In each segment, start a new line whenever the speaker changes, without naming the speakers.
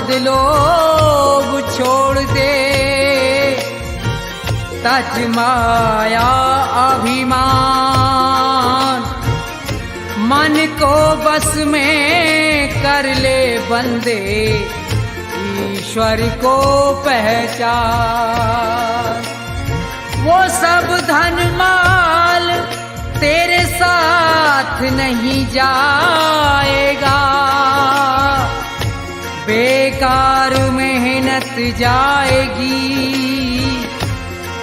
मद लोभ छोड़ दे, तज माया अभिमान, मन को बस में कर ले बंदे, ईश्वर को पहचान। वो सब धन माल तेरे साथ नहीं जाएगा, बेकार मेहनत जाएगी,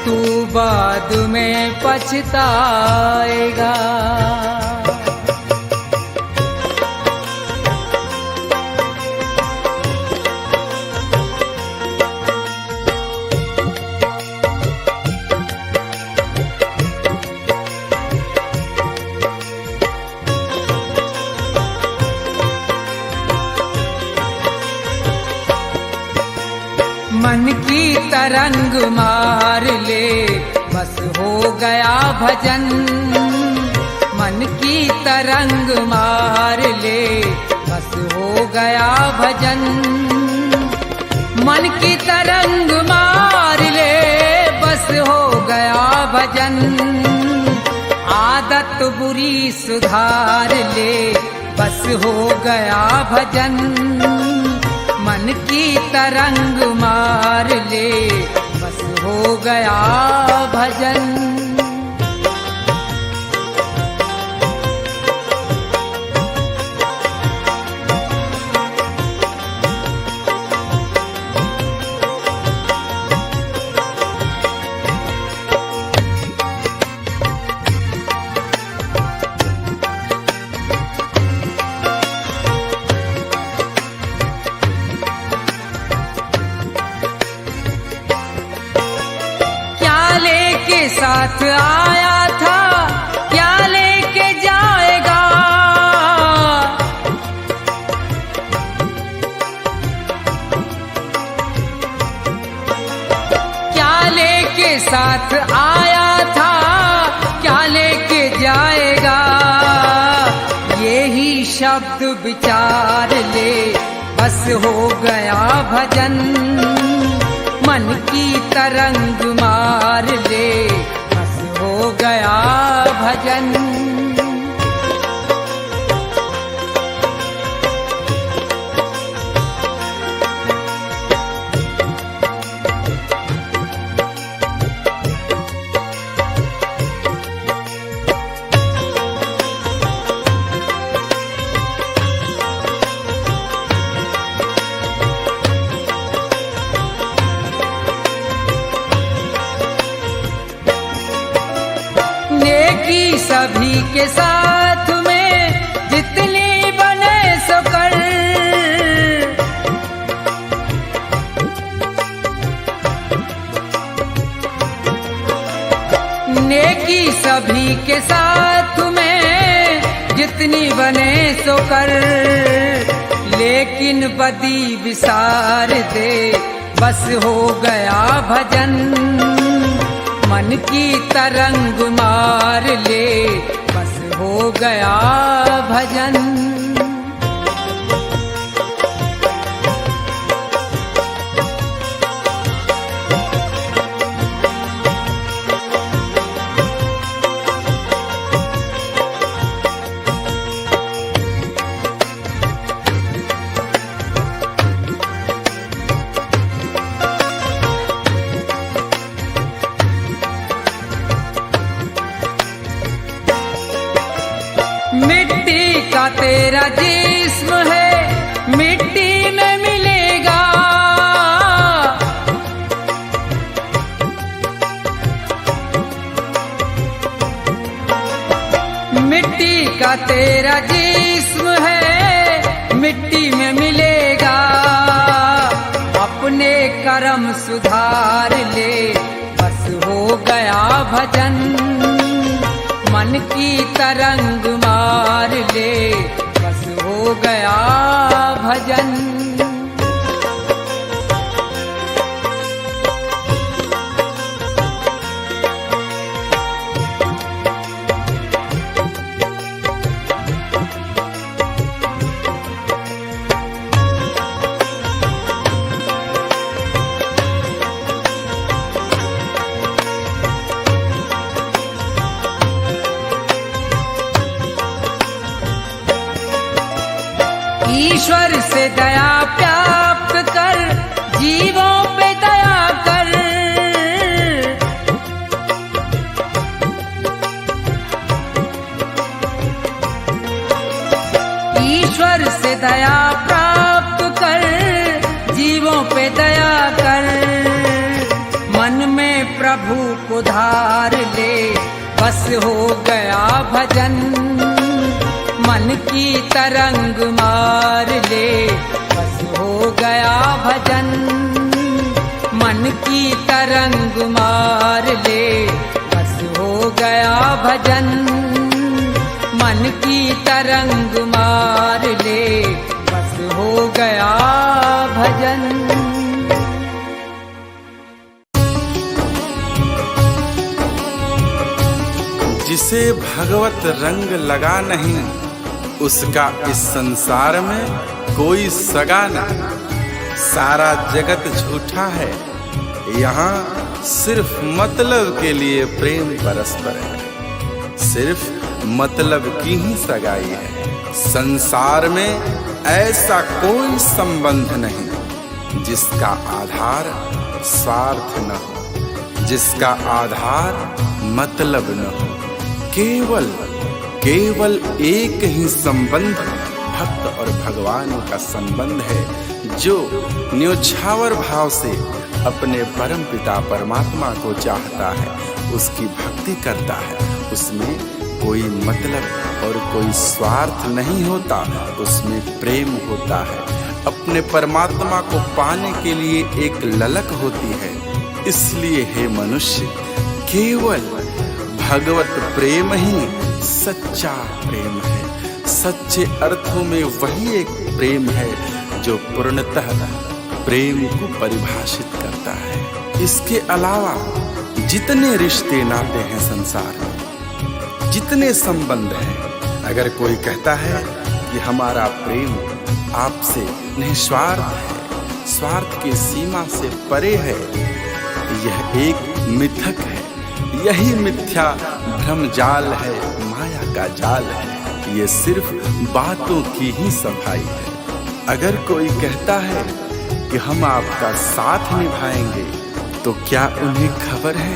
तू बाद में पछताएगा। मन की तरंग मार ले, बस हो गया भजन। मन की तरंग मार ले, बस हो गया भजन। मन की तरंग मार ले, बस हो गया भजन। आदत बुरी सुधार ले, बस हो गया भजन। मन की तरंग मार ले, बस हो गया भजन। साथ आया था, क्या लेके जाएगा? क्या लेके साथ आया था, क्या लेके जाएगा? यही शब्द विचार ले, बस हो गया भजन। मन की तरंग मार ले, बस हो गया भजन। सभी के साथ में जितनी बने सो कर, नेकी सभी के साथ में जितनी बने सो कर। लेकिन बदी विसार दे, बस हो गया भजन। मन की तरंग मार ले, बस हो गया भजन। मिट्टी का तेरा जिस्म है, मिट्टी में मिलेगा। मिट्टी का तेरा जिस्म है, मिट्टी में मिलेगा। अपने कर्म सुधार ले, बस हो गया भजन। मन की तरंग मार ले, बस हो गया भजन। ईश्वर से दया प्राप्त कर, जीवों पे दया कर। ईश्वर से दया प्राप्त कर, जीवों पे दया कर। मन में प्रभु को धार ले, बस हो गया भजन। मन की तरंग मार ले, बस हो गया भजन। मन की तरंग मार ले, बस हो गया भजन। मन की तरंग मार ले, बस हो गया भजन।
जिसे भगवत रंग लगा नहीं, उसका इस संसार में कोई सगा नहीं। सारा जगत झूठा है, यहाँ सिर्फ मतलब के लिए प्रेम परस्पर है। सिर्फ मतलब की ही सगाई है। संसार में ऐसा कोई संबंध नहीं जिसका आधार स्वार्थ न हो, जिसका आधार मतलब न हो। केवल एक ही संबंध भक्त और भगवान का संबंध है, जो न्योछावर भाव से अपने परम पिता परमात्मा को चाहता है, उसकी भक्ति करता है। उसमें कोई मतलब और कोई स्वार्थ नहीं होता, उसमें प्रेम होता है। अपने परमात्मा को पाने के लिए एक ललक होती है। इसलिए हे मनुष्य, केवल भगवत प्रेम ही सच्चा प्रेम है। सच्चे अर्थों में वही एक प्रेम है जो पूर्णतः प्रेम को परिभाषित करता है। इसके अलावा जितने रिश्ते नाते हैं संसार में, जितने संबंध हैं, अगर कोई कहता है कि हमारा प्रेम आपसे निस्वार्थ है, स्वार्थ की सीमा से परे है, यह एक मिथक है। यही मिथ्या भ्रम जाल है, माया का जाल है। ये सिर्फ बातों की ही सफाई है। अगर कोई कहता है कि हम आपका साथ निभाएंगे, तो क्या उन्हें खबर है,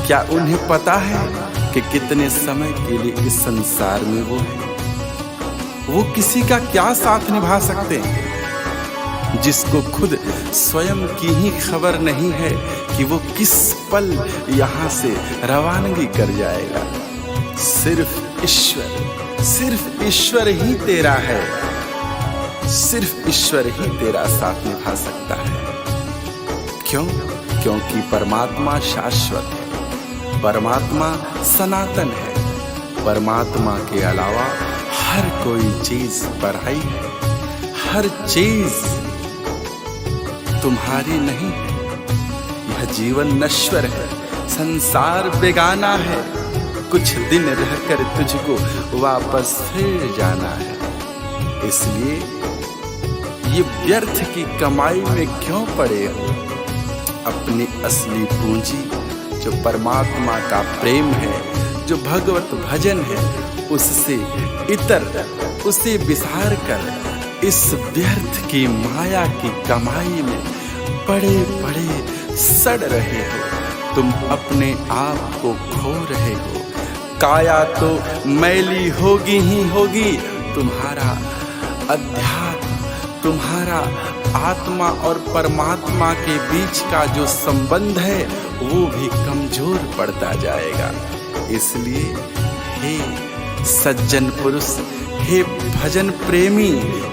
क्या उन्हें पता है कि कितने समय के लिए इस संसार में वो है? वो किसी का क्या साथ निभा सकते हैं, जिसको खुद स्वयं की ही खबर नहीं है कि वो किस पल यहाँ से रवानगी कर जाएगा। सिर्फ ईश्वर ही तेरा है। सिर्फ ईश्वर ही तेरा साथ निभा सकता है। क्यों? क्योंकि परमात्मा शाश्वत है, परमात्मा सनातन है। परमात्मा के अलावा हर कोई चीज पराई है। हर चीज तुम्हारी नहीं है। यह जीवन नश्वर है, संसार बेगाना है। कुछ दिन रहकर तुझको वापस फिर जाना है। इसलिए ये व्यर्थ की कमाई में क्यों पड़े हो? अपनी असली पूंजी जो परमात्मा का प्रेम है, जो भगवत भजन है, उससे इतर उसे विसार कर इस व्यर्थ की माया की कमाई में पड़े पड़े सड़ रहे हो। तुम अपने आप को खो रहे हो। काया तो मैली होगी ही होगी। तुम्हारा अध्यात्म, तुम्हारा आत्मा और परमात्मा के बीच का जो संबंध है, वो भी कमजोर पड़ता जाएगा। इसलिए हे सज्जन पुरुष, हे भजन प्रेमी,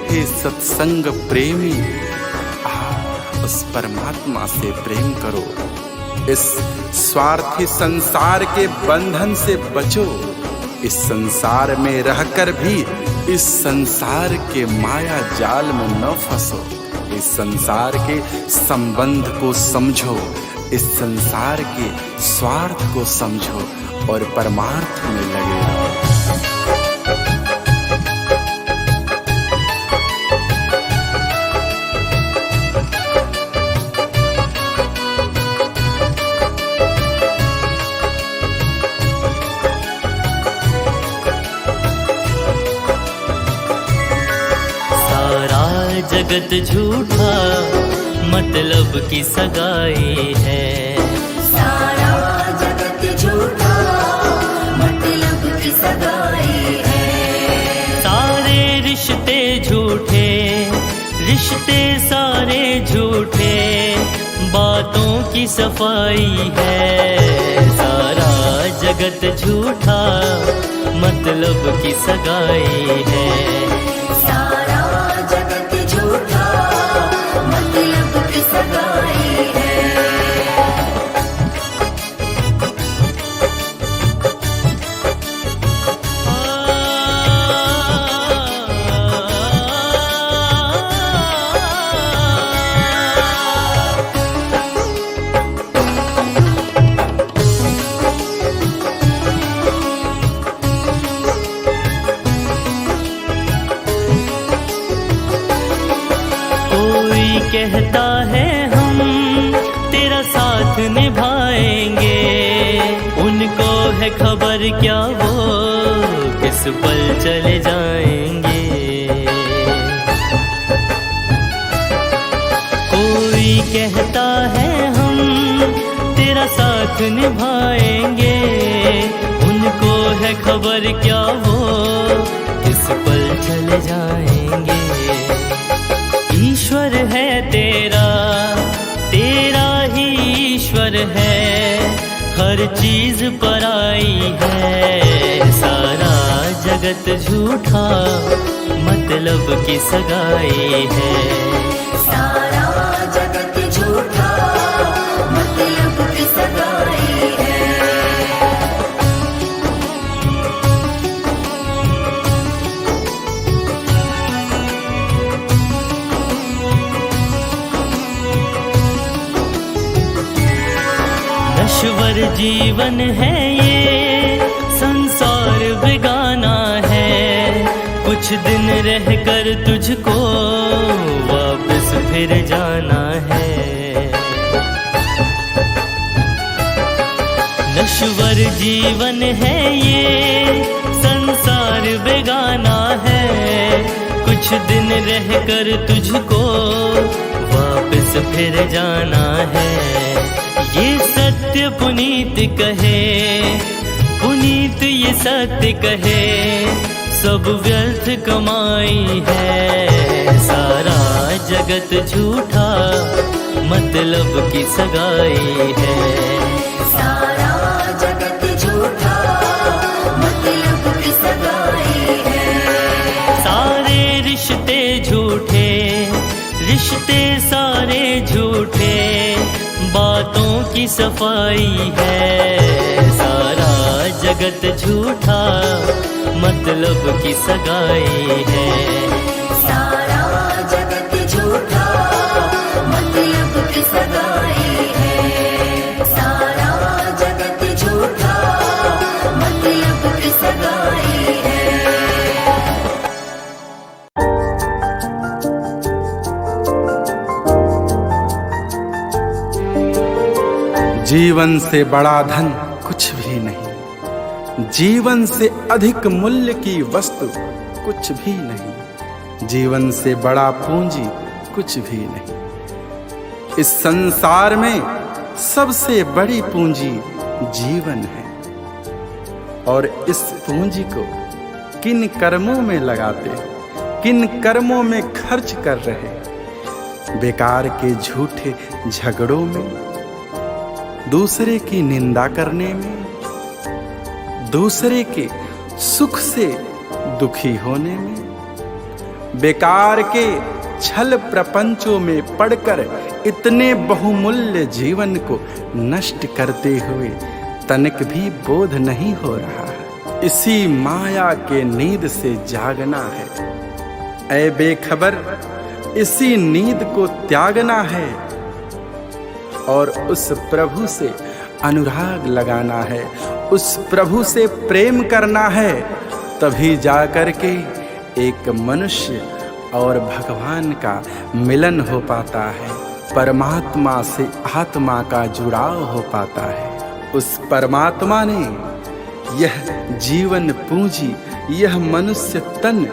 हे सत्संग प्रेमी, आप उस परमात्मा से प्रेम करो। इस स्वार्थी संसार के बंधन से बचो। इस संसार में रहकर भी इस संसार के माया जाल में न फंसो। इस संसार के संबंध को समझो, इस संसार के स्वार्थ को समझो और परमार्थ में लगे रहो।
जगत झूठा, मतलब की सगाई है।
सारा जगत झूठा, मतलब की सगाई है।
सारे रिश्ते झूठे, रिश्ते सारे झूठे, बातों की सफाई है। सारा जगत झूठा, मतलब की सगाई है।
सारा जगत झूठा, मतलब की सगाई है।
कहता है हम तेरा साथ निभाएंगे, उनको है खबर क्या वो किस पल चले जाएंगे। कोई कहता है हम तेरा साथ निभाएंगे, उनको है खबर क्या वो किस पल चले जाएंगे। ईश्वर है तेरा, तेरा ही ईश्वर है, हर चीज पराई है। सारा जगत झूठा, मतलब की सगाई है।
सारा जगत झूठा, मतलब की सगाई है।
नश्वर जीवन है ये, संसार बेगाना है, कुछ दिन रहकर तुझको वापस फिर जाना है। नश्वर जीवन है ये, संसार बेगाना है, कुछ दिन रहकर तुझको वापस फिर जाना है। ये सत्य पुनीत कहे, पुनीत ये सत्य कहे, सब व्यर्थ कमाई है। सारा जगत झूठा, मतलब की सगाई है।
सारा जगत झूठा, मतलब की सगाई है।
सारे रिश्ते झूठे, रिश्ते सारे झूठे, बातों की सफाई है। सारा जगत झूठा, मतलब की सगाई है।
सारा जगत झूठा, मतलब की सगाई है। सारा जगत झूठा, मतलब की सगाई है।
जीवन से बड़ा धन कुछ भी नहीं, जीवन से अधिक मूल्य की वस्तु कुछ भी नहीं, जीवन से बड़ा पूंजी कुछ भी नहीं। इस संसार में सबसे बड़ी पूंजी जीवन है, और इस पूंजी को किन कर्मों में लगाते, किन कर्मों में खर्च कर रहे, बेकार के झूठे झगड़ों में, दूसरे की निंदा करने में, दूसरे के सुख से दुखी होने में, बेकार के छल प्रपंचों में पड़कर इतने बहुमूल्य जीवन को नष्ट करते हुए तनिक भी बोध नहीं हो रहा है। इसी माया के नींद से जागना है, ऐ बेखबर, इसी नींद को त्यागना है और उस प्रभु से अनुराग लगाना है, उस प्रभु से प्रेम करना है। तभी जाकर के एक मनुष्य और भगवान का मिलन हो पाता है, परमात्मा से आत्मा का जुड़ाव हो पाता है। उस परमात्मा ने यह जीवन पूंजी, यह मनुष्य तन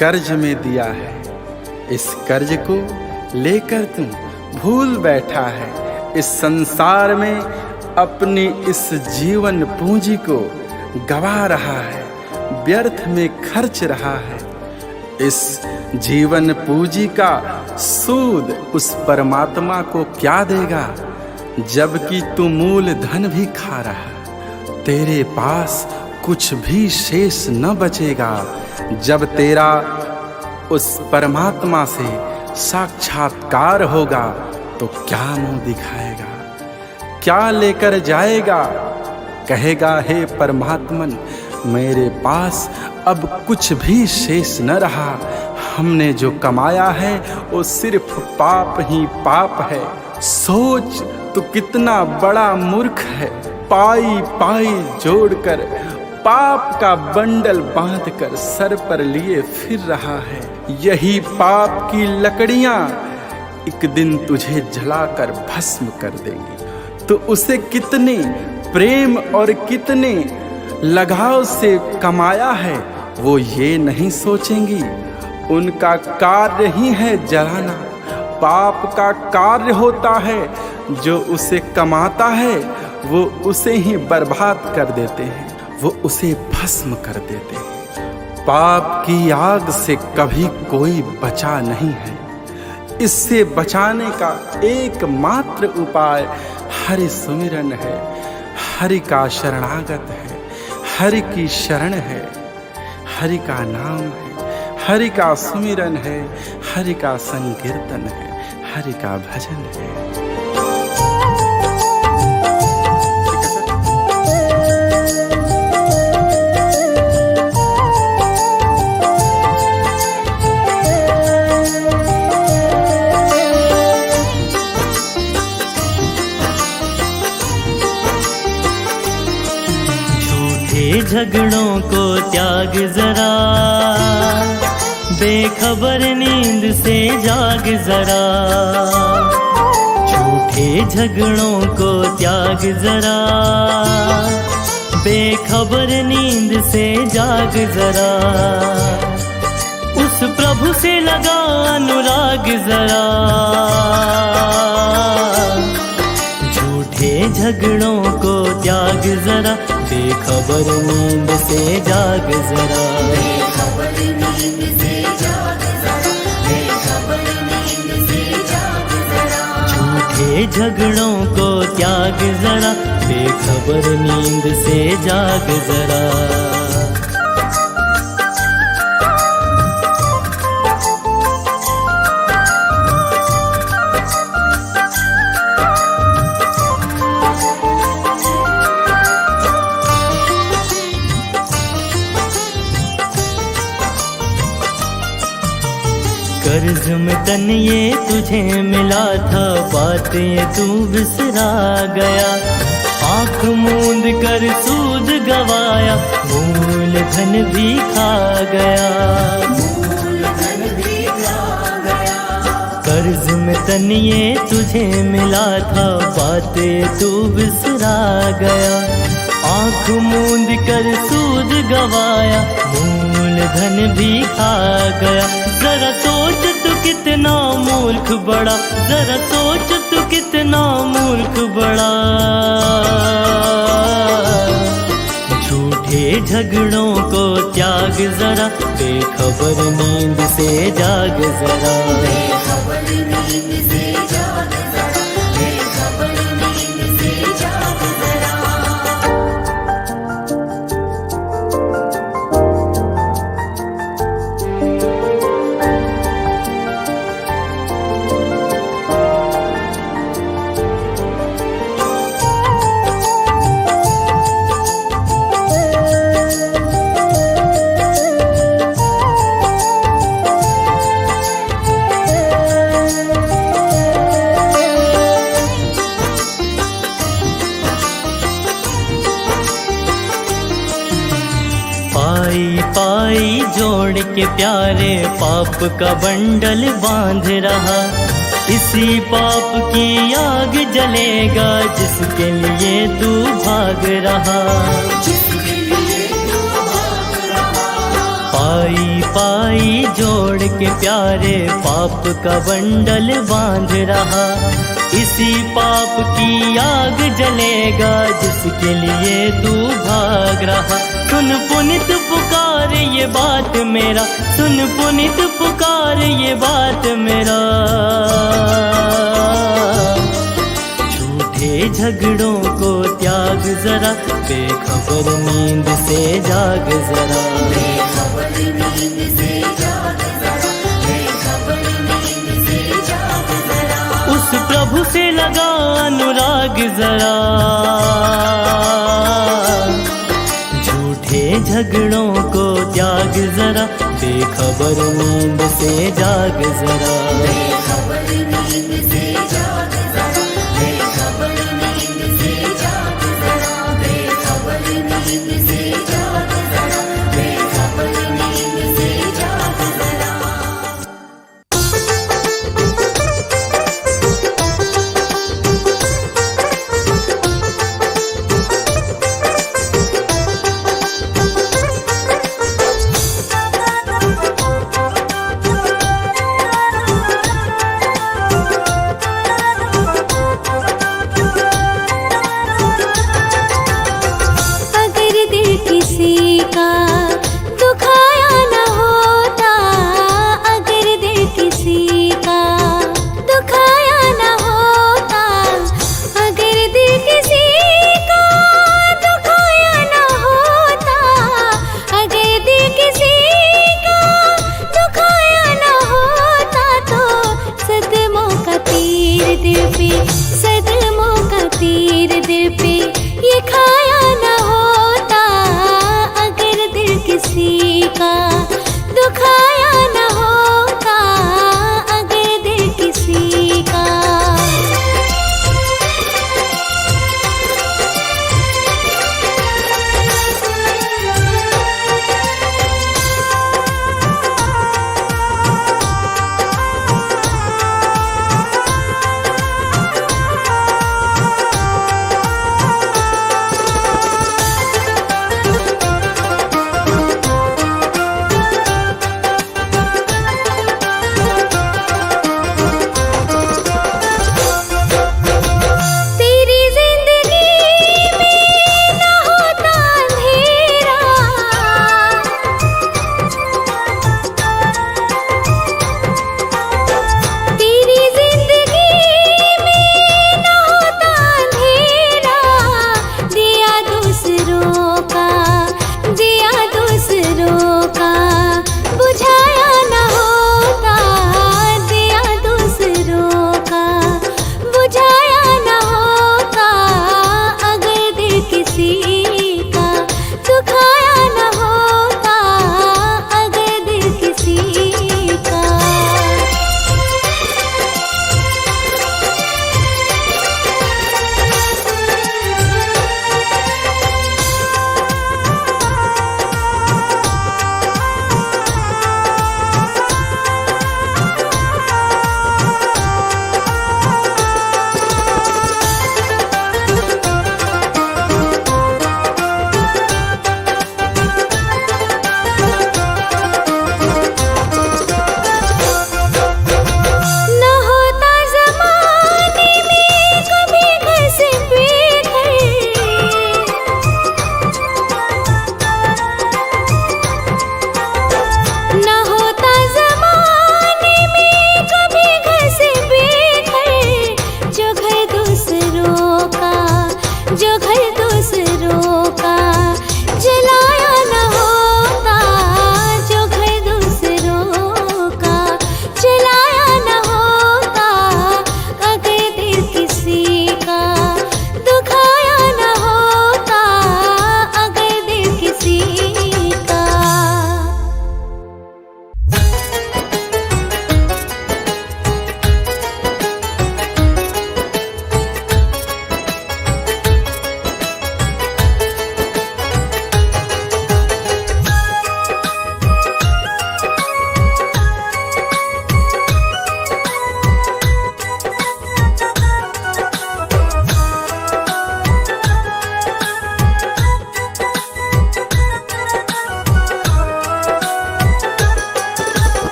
कर्ज में दिया है, इस कर्ज को लेकर तू भूल बैठा है। इस संसार में अपनी इस जीवन पूंजी को गवा रहा है, व्यर्थ में खर्च रहा है। इस जीवन पूंजी का सूद उस परमात्मा को क्या देगा, जबकि तू मूल धन भी खा रहा है। तेरे पास कुछ भी शेष न बचेगा। जब तेरा उस परमात्मा से साक्षात्कार होगा तो क्या मुंह दिखाएगा, क्या लेकर जाएगा? कहेगा, हे परमात्मन, मेरे पास अब कुछ भी शेष न रहा। हमने जो कमाया है वो सिर्फ पाप ही पाप है। सोच तू कितना बड़ा मूर्ख है। पाई पाई जोड़कर पाप का बंडल बांधकर सर पर लिए फिर रहा है। यही पाप की लकड़ियां एक दिन तुझे जलाकर भस्म कर देंगी। तो उसे कितने प्रेम और कितने लगाव से कमाया है वो ये नहीं सोचेंगी। उनका कार्य ही है जलाना। पाप का कार्य होता है, जो उसे कमाता है वो उसे ही बर्बाद कर देते हैं, वो उसे भस्म कर देते हैं। पाप की आग से कभी कोई बचा नहीं है। इससे बचाने का एकमात्र उपाय हरि सुमिरन है, हरि का शरणागत है, हरि की शरण है, हरि का नाम है, हरि का सुमिरन है, हरि का संकीर्तन है, हरि का भजन है।
झगड़ों को त्याग जरा, बेखबर नींद से जाग जरा। झूठे झगड़ों को त्याग जरा, बेखबर नींद से जाग जरा। उस प्रभु से लगा अनुराग जरा। झूठे झगड़ों को त्याग जरा, बेखबर नींद से जाग जरा।
बेखबर नींद से जाग जरा, बेखबर नींद से जाग जरा।
झूठे झगड़ों को त्याग जरा, बेखबर नींद से जाग जरा। कर्ज में तन ये तुझे मिला था, बात ये तू बिसरा गया। आँख मूंद कर सूद गवाया, मूल धन भी खा गया।
मूल धन भी खा गया।
कर्ज में तन ये तुझे मिला था, बात ये तू बिसरा गया। आँख मूंद कर सूद गवाया, मूल धन भी खा गया। जरा सोच तू कितना मूर्ख बड़ा, जरा सोच तू कितना मूर्ख बड़ा। झूठे झगड़ों को त्याग जरा, बेखबर नींद से जाग जरा।
बेखबर नींद से जाग जरा, बेखबर नींद से जाग जरा।
पाई जोड़ के प्यारे पाप का बंडल बांध रहा। इसी पाप की आग जलेगा, जिसके लिए तू भाग रहा। पाई पाई जोड़ के प्यारे पाप का बंडल बांध रहा। इसी पाप की आग जलेगा जिसके लिए तू भाग रहा। सुन पुनित पुकार ये बात मेरा, सुन पुनित पुकार ये बात मेरा। झूठे झगड़ों को त्याग जरा, बेखबर नींद से जाग जरा।
बेखबर नींद से जाग जरा, बेखबर नींद से जाग जरा।
उस प्रभु से लगा अनुराग जरा। झूठे झगड़ों को त्याग जरा, बेखबर नींद से जाग जरा।
बेखबर नींद से जाग जरा, बेखबर नींद से जाग जरा। बेखबर नींद से जाग जरा, बेखबर नींद से जाग जरा। अगर दिल किसी का दुखाया न होता, अगर दिल किसी का दुखाया न होता, अगर दिल किसी का दुखाया न होता, अगर दिल किसी का दुखाया न होता, तो सदमों का तीर दिल पे, सदमों का तीर दिल पे ये खाया न होता। अगर दिल किसी का दुखाया न होता, अगर दिल किसी का।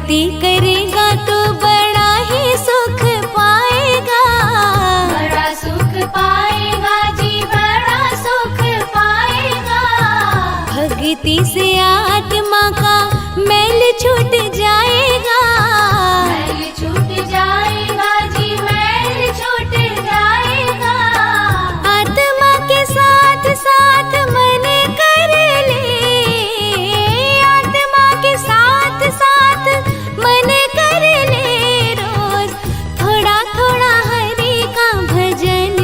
भक्ति करेगा तो बड़ा ही सुख पाएगा, बड़ा सुख पाएगा जी, बड़ा सुख पाएगा। भक्ति से आत्मा का मैल छूट जाएगा, मैल छूट जाएगा जी, मैल छूट जाएगा। आत्मा के साथ साथ मन कर ले, आत्मा के साथ साथ मन कर ले। रोज थोड़ा थोड़ा हरि का भजन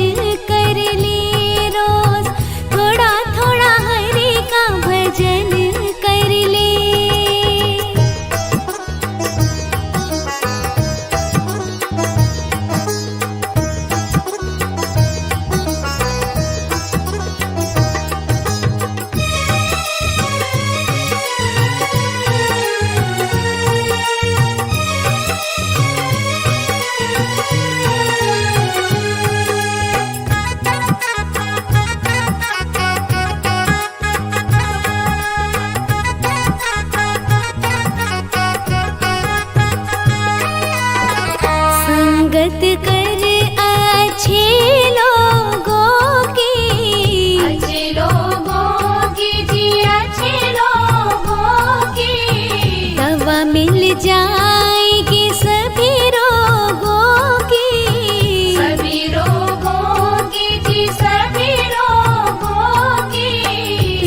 कर ले, रोज थोड़ा थोड़ा हरि का भजन कर ले। संगत कर अच्छे लोगों की, अच्छे लोगों की जी, अच्छे लोगों की। दवा मिल जाएगी सभी रोगों की, सभी रोगों की जी, सभी रोगों की।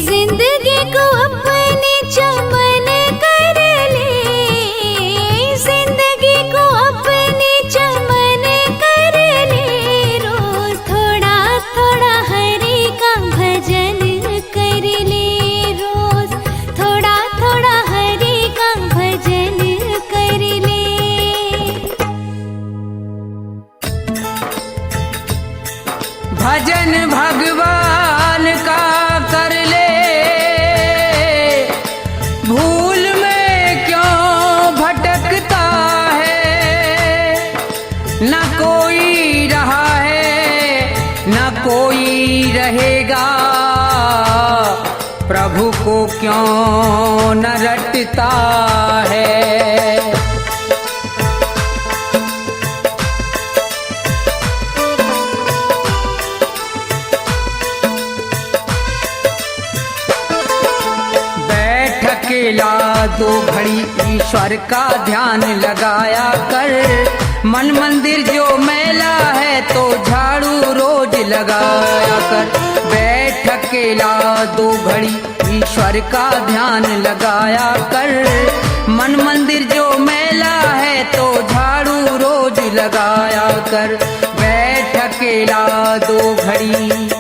जिंदगी को अपने चमन कर ले, जिंदगी को अपने चमन कर ले। रोज थोड़ा थोड़ा हरि का भजन कर ले, रोज थोड़ा थोड़ा हरि का भजन कर ले।
भजन भगवान का कर ले, भूल में क्यों भटकता है। न कोई रहा है न कोई रहेगा, प्रभु को क्यों न रटता है। अकेला दो घड़ी ईश्वर का ध्यान लगाया कर। मन मंदिर जो मैला है तो झाड़ू रोज लगाया कर। बैठ अकेला दो घड़ी ईश्वर का ध्यान लगाया कर। मन मंदिर जो मैला है तो झाड़ू रोज लगाया कर। बैठ अकेला दो घड़ी।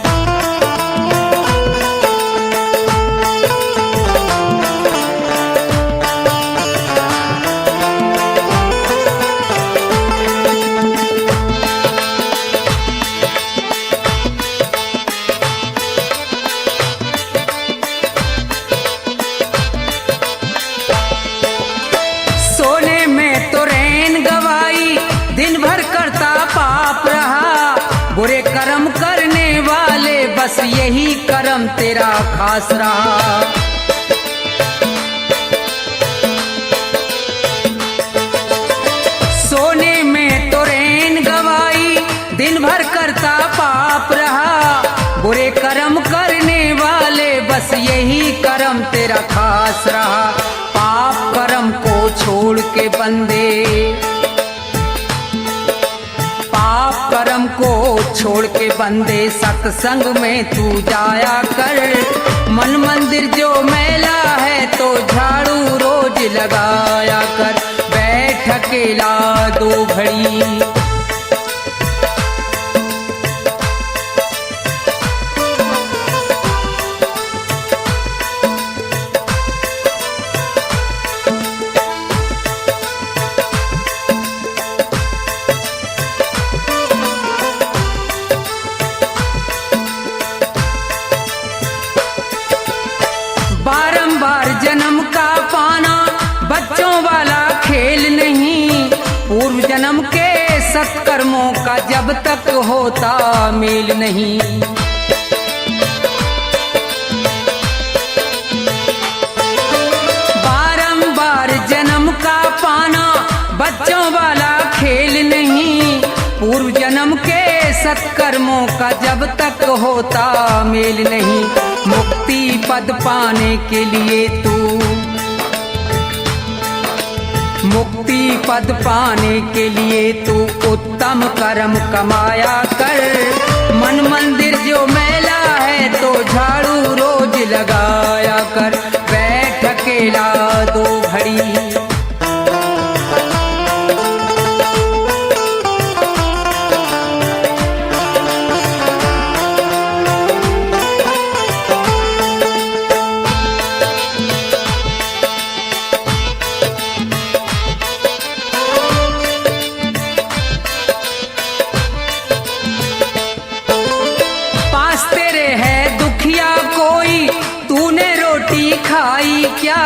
बुरे कर्म करने वाले बस यही कर्म तेरा खास रहा। सोने में तो रैन गवाई, दिन भर करता पाप रहा। बुरे कर्म करने वाले बस यही कर्म तेरा खास रहा। पाप कर्म को छोड़ के बंदे, कर्म को छोड़ के बंदे सत्संग में तू जाया कर। मन मंदिर जो मैला है तो झाड़ू रोज लगाया कर। बैठ अकेला दो घड़ी। बारंबार जन्म का पाना बच्चों वाला खेल नहीं। पूर्व जन्म के सत्कर्मों का जब तक होता मेल नहीं। बारंबार जन्म का पाना कर्मों का जब तक होता मेल नहीं, मुक्ति पद पाने के लिए तू, मुक्ति पद पाने के लिए तू उत्तम कर्म कमाया कर। मन मंदिर जो मैला है तो झाड़ू रोज लगाया कर। बैठ अकेला 2 घड़ी, खाई क्या,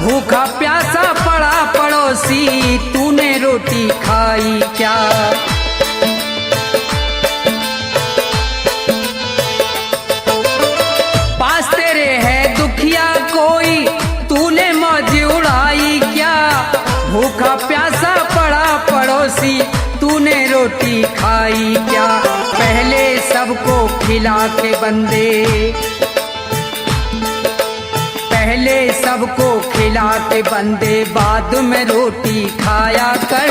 भूखा प्यासा पड़ा पड़ोसी, तूने रोटी खाई क्या। पास तेरे है दुखिया कोई, तूने मौज उड़ाई क्या, भूखा प्यासा पड़ा पड़ोसी, तूने रोटी खाई क्या। पहले सबको खिला के बंदे, पहले सबको खिलाते बंदे, बाद में रोटी खाया कर।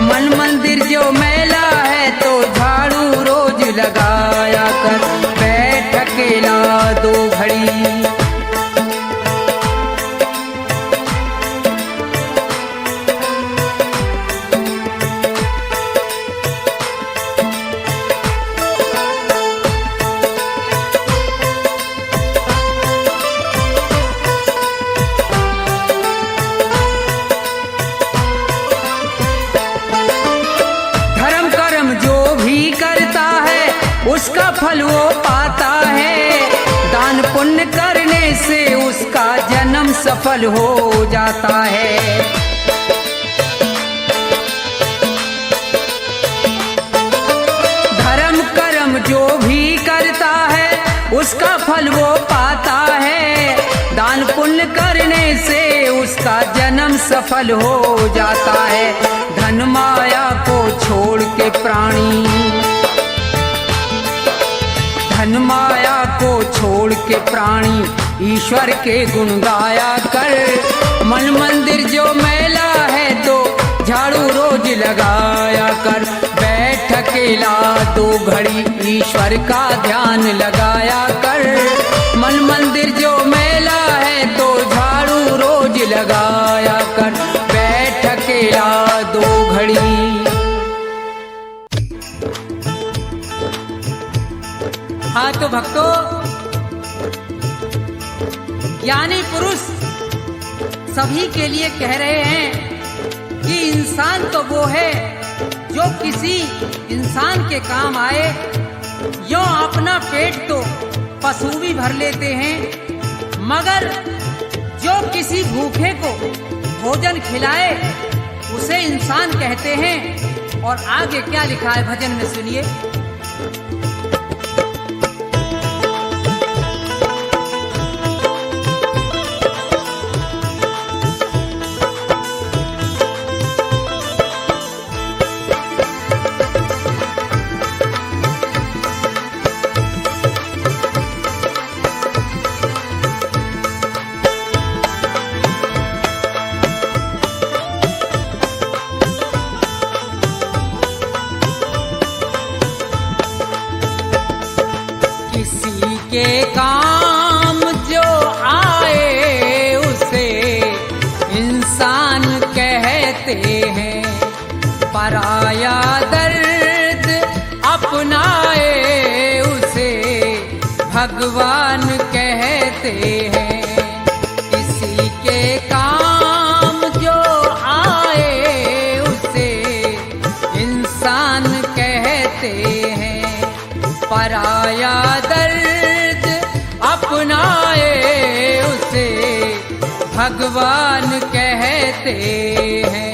मन मंदिर जो मैला है तो झाड़ू रोज लगाया कर। बैठ अकेला 2 घड़ी, उसका फल वो पाता है, दान पुण्य करने से उसका जन्म सफल हो जाता है। धर्म कर्म जो भी करता है उसका फल वो पाता है, दान पुण्य करने से उसका जन्म सफल हो जाता है। धन माया को छोड़ के प्राणी, धन माया को छोड़ के प्राणी ईश्वर के गुण गाया कर। मन मंदिर जो मैला है तो झाड़ू रोज लगाया कर। बैठ अकेला 2 घड़ी ईश्वर का ध्यान लगाया कर। मन मंदिर जो मैला है तो झाड़ू रोज लगाया कर। बैठ अकेला 2 घड़ी। हाँ तो भक्तों, ज्ञानी पुरुष सभी के लिए कह रहे हैं कि इंसान तो वो है जो किसी इंसान के काम आए। यो अपना पेट तो पशु भी भर लेते हैं, मगर जो किसी भूखे को भोजन खिलाए उसे इंसान कहते हैं। और आगे क्या लिखा है भजन में सुनिए। के काम जो आए उसे इंसान कहते हैं, पराया दर्द अपनाए उसे भगवान कहते हैं। किसी के काम जो आए उसे इंसान कहते हैं, पराया दर्द अपनाए उसे भगवान कहते हैं।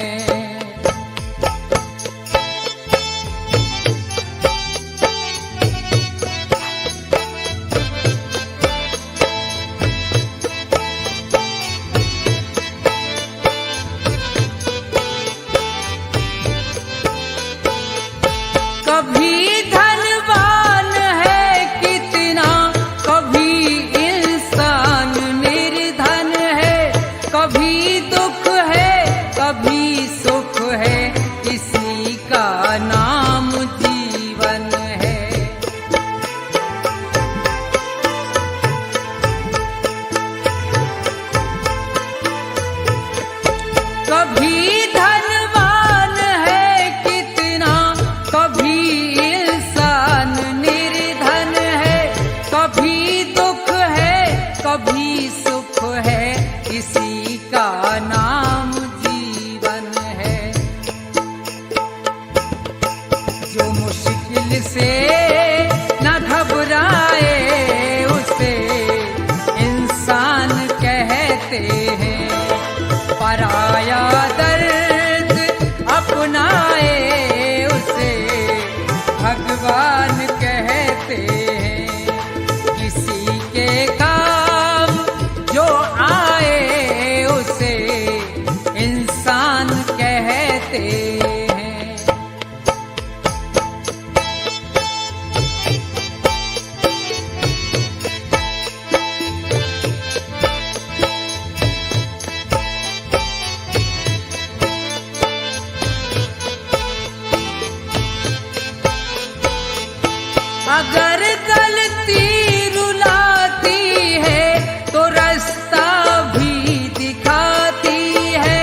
कभी धन भी सुख है, इसी का नाम जीवन है। जो मुश्किल से न घबराए उसे इंसान कहते हैं, पराया दर्द अपनाए उसे भगवान कहते हैं। किसी के काम जो आए उसे इंसान कहते हैं। अगर गलती रुलाती है तो रास्ता भी दिखाती है,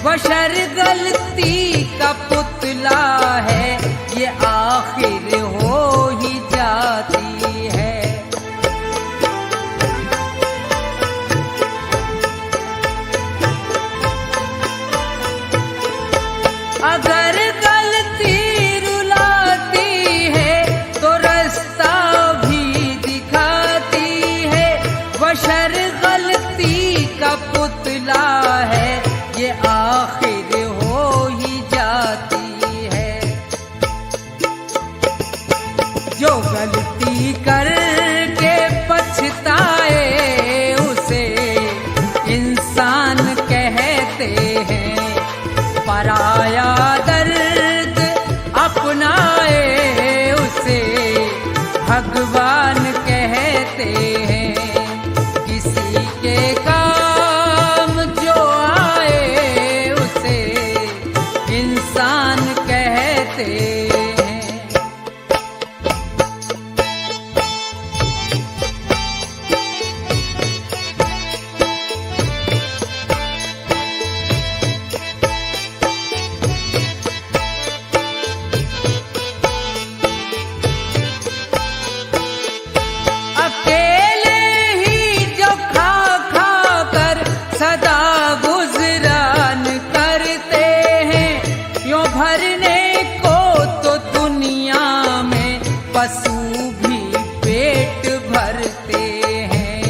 बशर गलती का पुतला है, ये आखिर हो ही जाती है। अगर गलती रुलाती है तो रास्ता भी दिखाती है, बशर गलती का पुतला है, ये आखिर हो ही जाती है। जो गलती करके पछताए उसे इंसान कहते हैं, पराया दर्द अपनाए उसे भगवान कहते हैं। किसी के काम जो आए उसे इंसान कहते हैं। अकेले ही जो खा खा कर सदा गुजरान करते हैं, यों भरने को तो दुनिया में पशु भी पेट भरते हैं।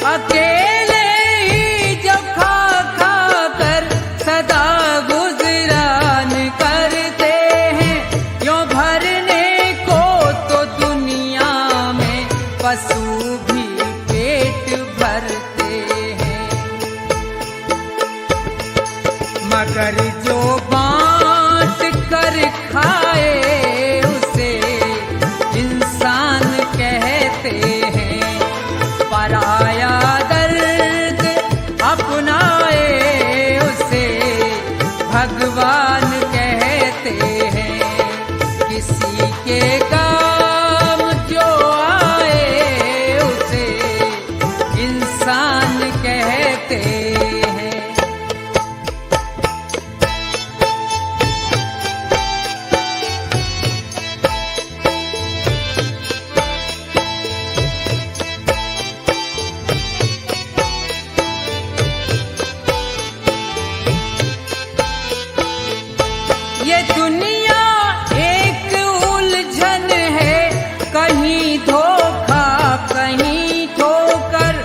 अकेले ही जो खा खा कर सदा गुजरान करते हैं, यों भरने को तो दुनिया में पशु भी पेट भरते हैं। मगर जो बांट कर खाए उसे इंसान कहते हैं, पराया दर्द अपनाए उसे भगवान कहते हैं। किसी के काम जो आए उसे इंसान कहते हैं। ये दुनिया एक उलझन है, कहीं धोखा कहीं ठोकर,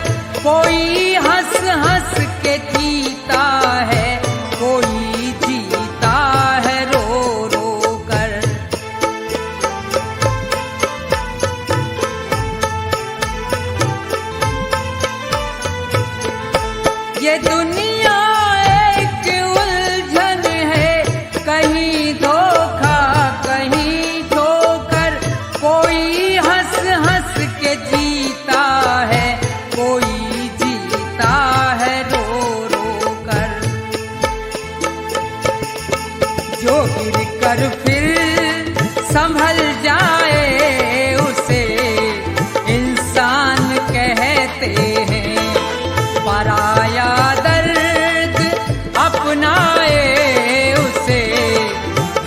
कोई हंस हंस के जीता है, कोई जीता है रो रो कर। ये दुनिया एक उलझन है, कहीं धोखा कहीं ठोकर, कोई हंस हंस के जीता है, कोई जीता है रो रो कर। जो गिर कर फिर संभल जाए उसे इंसान कहते हैं, पराया दर्द अपनाए उसे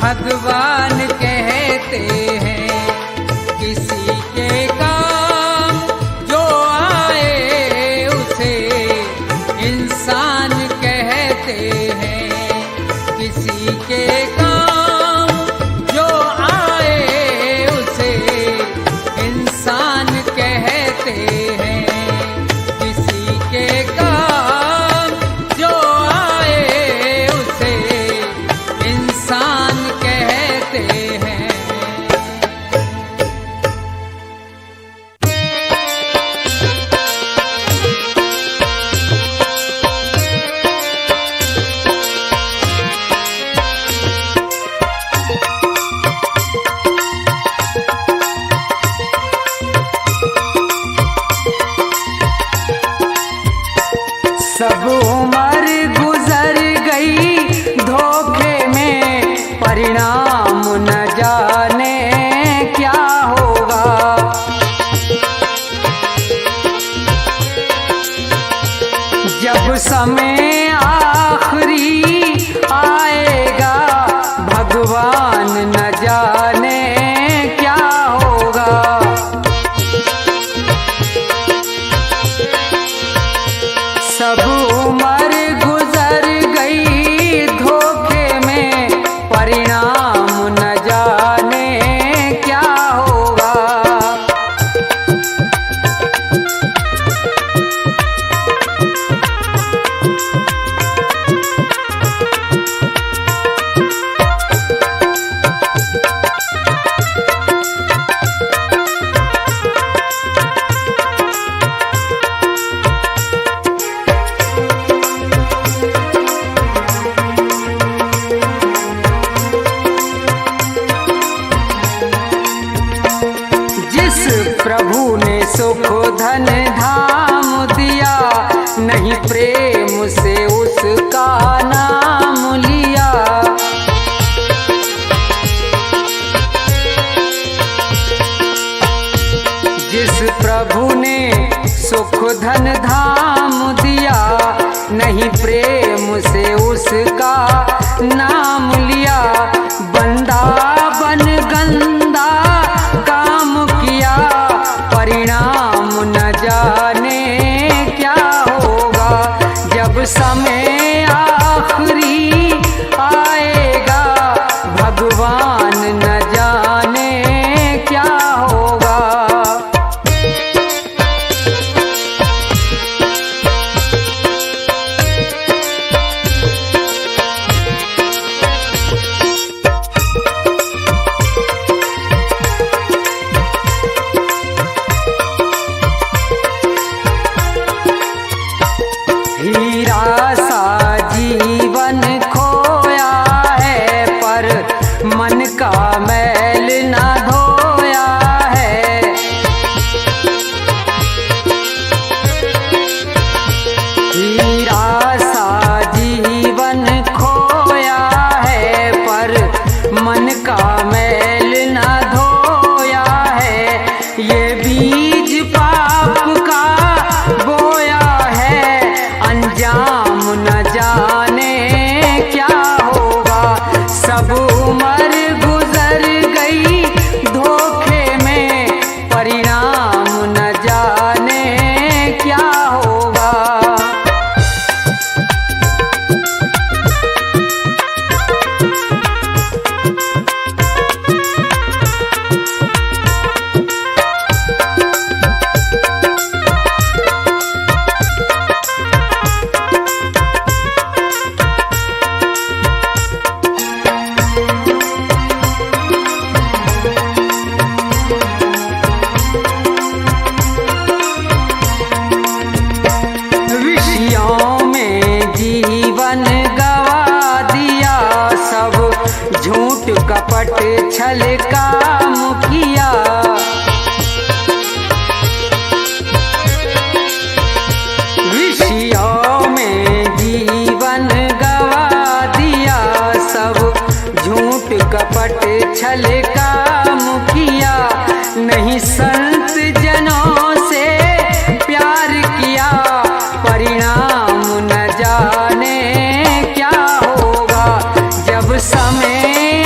भगवान भगवान कहते हैं, किसी के काम जो आए उसे इंसान कहते हैं। किसी के काम जो आए उसे इंसान कहते हैं। किसी के काम जो आए उसे इंसान कहते हैं। सब उम्र गुजर गई धोखे में, परिणाम न जाने क्या होगा। जब समय आखिरी आएगा, भगवान न जाने क्या होगा। सब उम्र गुजर गई धोखे में, परिणाम न जाने क्या होगा। जिस प्रभु ने सुख धन धाम दिया, नहीं प्रेम से उसका नाम लिया। जिस प्रभु ने सुख धन धाम दिया, नहीं प्रेम से उसका नाम लिया। बंदा बन गंदा काम किया, परिणाम न जाने क्या होगा। जब समय आखिरी आएगा, भगवान न जाने क्या होगा। हीरा सा जीवन खोया है, पर मन का मैल न धोया है। हीरा सा जीवन खोया है, पर मन का मैल न धोया है। ये बीज पाप का बोया है, अंजाम न जाने क्या होगा। सब उम्र गुजर गई धोखे में, परिणाम न जाने क्या होगा। विषयों में जीवन गवा दिया, सब झूठ कपट छल काम किया। विषयों में जीवन गवा दिया, सब झूठ कपट छल काम किया। नहीं संत जनों से प्यार किया, परिणाम न जाने क्या होगा। जब समय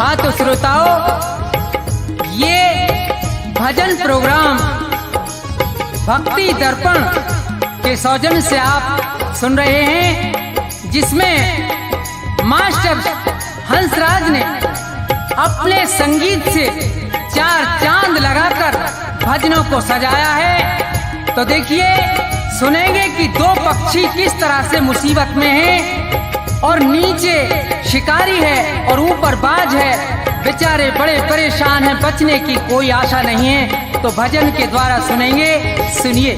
हाँ तो श्रोताओं, ये भजन प्रोग्राम भक्ति दर्पण के सौजन्य से आप सुन रहे हैं, जिसमें मास्टर हंसराज ने अपने संगीत से चार चांद लगाकर भजनों को सजाया है। तो देखिए, सुनेंगे कि दो पक्षी किस तरह से मुसीबत में हैं और नीचे शिकारी है और ऊपर बाज है, बेचारे बड़े परेशान हैं, बचने की कोई आशा नहीं है। तो भजन के द्वारा सुनेंगे, सुनिए।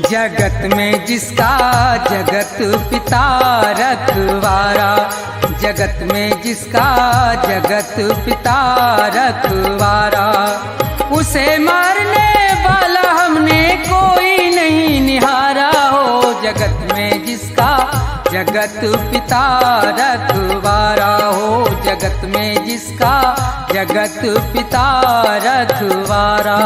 जगत में जिसका जगत पिता रखवारा, जगत में जिसका जगत पिता रखवारा, उसे मारने वाला हमने कोई नहीं निहारा हो। जगत में जिसका जगत पिता रखवारा हो, जगत में जिसका जगत पिता रखवारा।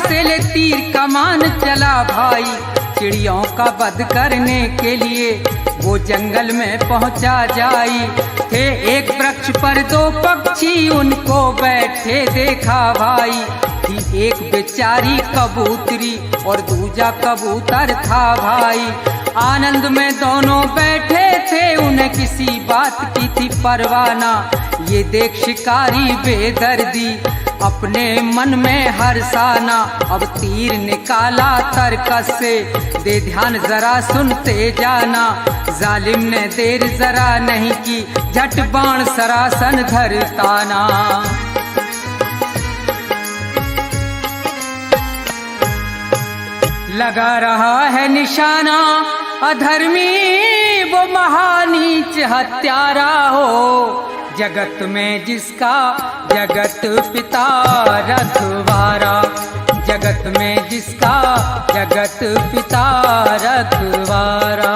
से ले तीर कमान चला भाई, चिड़ियों का वध करने के लिए वो जंगल में पहुंचा जाई। थे एक वृक्ष पर दो पक्षी उनको बैठे देखा भाई, थी एक बेचारी कबूतरी और दूजा कबूतर था भाई। आनंद में दोनों बैठे थे, उन्हें किसी बात की थी परवाना। ये देख शिकारी बेदर्दी अपने मन में हर्षाना, अब तीर निकाला तरकस से, दे ध्यान जरा सुनते जाना। जालिम ने देर जरा नहीं की, झट बाण सरासन धरताना। लगा रहा है निशाना, अधर्मी वो महानीच हत्यारा हो। जगत में जिसका जगत पिता रखवारा, जगत में जिसका जगत पिता रखवारा।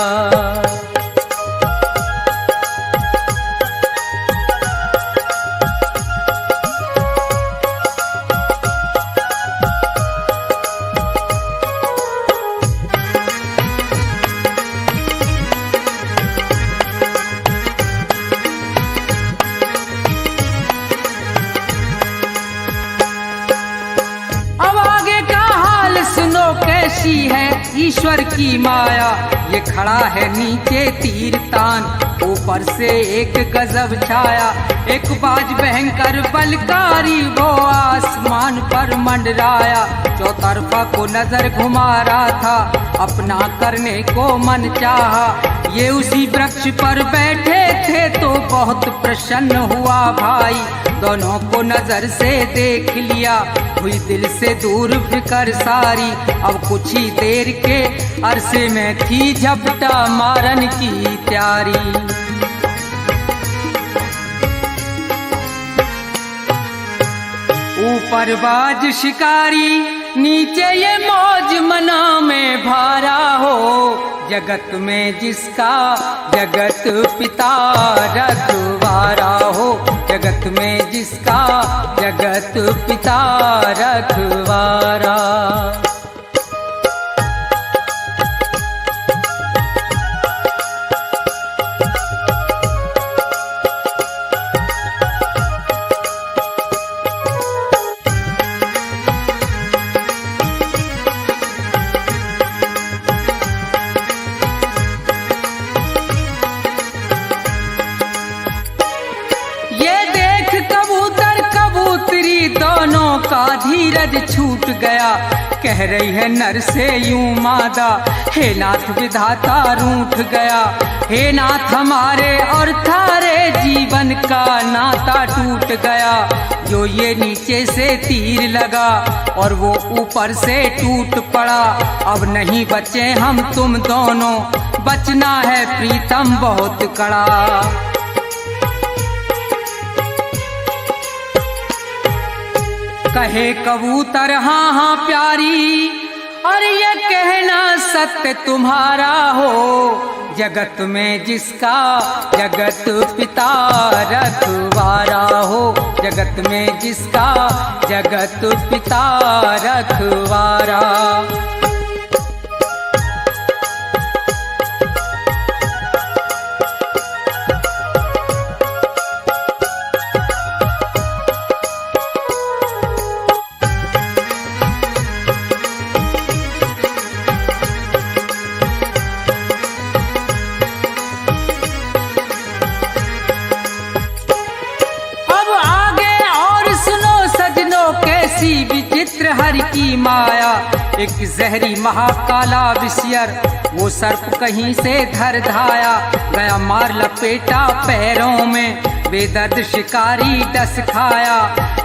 कैसी है ईश्वर की माया, ये खड़ा है नीचे तीर तान, ऊपर से एक गजब छाया। एक बाज भयंकर बलकारी वो आसमान पर मंडराया, चौतरफा को नजर घुमा रहा था, अपना करने को मन चाहा। ये उसी वृक्ष पर बैठे थे तो बहुत प्रसन्न हुआ भाई, दोनों को नजर से देख लिया, हुई दिल से दूर फिकर सारी। अब कुछ ही देर के अरसे में थी झपटा मारन की तैयारी। ऊपर बाज शिकारी, नीचे ये मौज मना में भारा हो। जगत में जिसका जगत पिता रखवारा हो, जगत में जिसका जगत पिता रखवारा। दोनों का धीरज छूट गया, कह रही है नर से यूं मादा, हे नाथ विधाता रूठ गया। हे नाथ हमारे और थारे जीवन का नाता टूट गया, जो ये नीचे से तीर लगा और वो ऊपर से टूट पड़ा। अब नहीं बचे हम तुम दोनों, बचना है प्रीतम बहुत कड़ा। कहे कबूतर हाँ हाँ प्यारी, और ये कहना सत्य तुम्हारा हो, जगत में जिसका जगत पिता रखवारा हो, जगत में जिसका जगत पिता रखवारा। विचित्र हरि की माया, एक जहरी महाकाला विषयर, वो सर्प कहीं से धर धाया, गया मार लपेटा पैरों में, बेदर्द शिकारी डस खाया।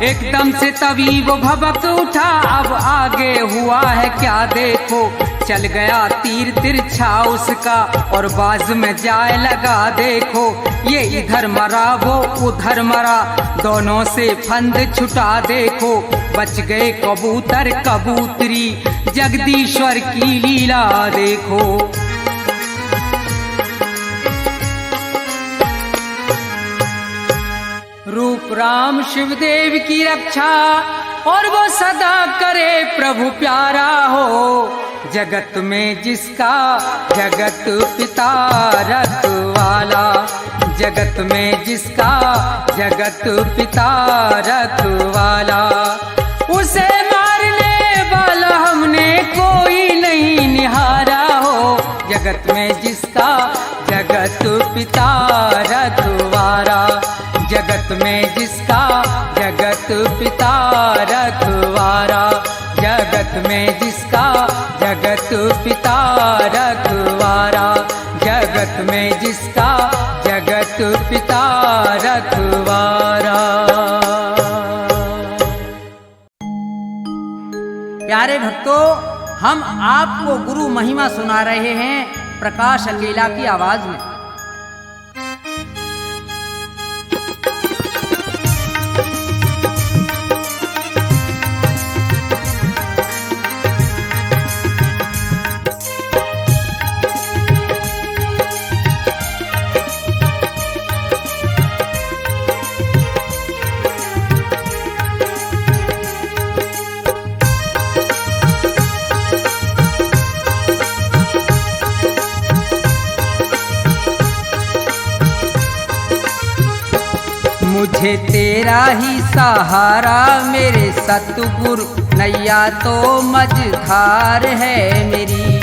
एकदम से तभी वो भबक उठा, अब आगे हुआ है क्या देखो, चल गया तीर तिरछा उसका, और बाज में जाए लगा देखो। ये इधर मरा वो उधर मरा, दोनों से फंद छुटा देखो, बच गए कबूतर कबूतरी, जगदीश्वर की लीला देखो। रूप राम शिवदेव की रक्षा, और वो सदा करे प्रभु प्यारा हो, जगत में जिसका जगत पिता रखवाला, जगत में जिसका जगत पिता रखवाला। उसे मारने वाला हमने कोई नहीं निहारा हो, जगत में जिसका जगत पिता रखवारा, जगत में जिसका जगत पिता रखवारा, जगत में जिसका जगत पिता रखवारा, जगत में जिसका जगत पिता रखवारा। प्यारे भक्तों, हम आपको गुरु महिमा सुना रहे हैं प्रकाश अकेला की आवाज में। मुझे तेरा ही सहारा मेरे सतगुरु, नैया तो मझधार है मेरी,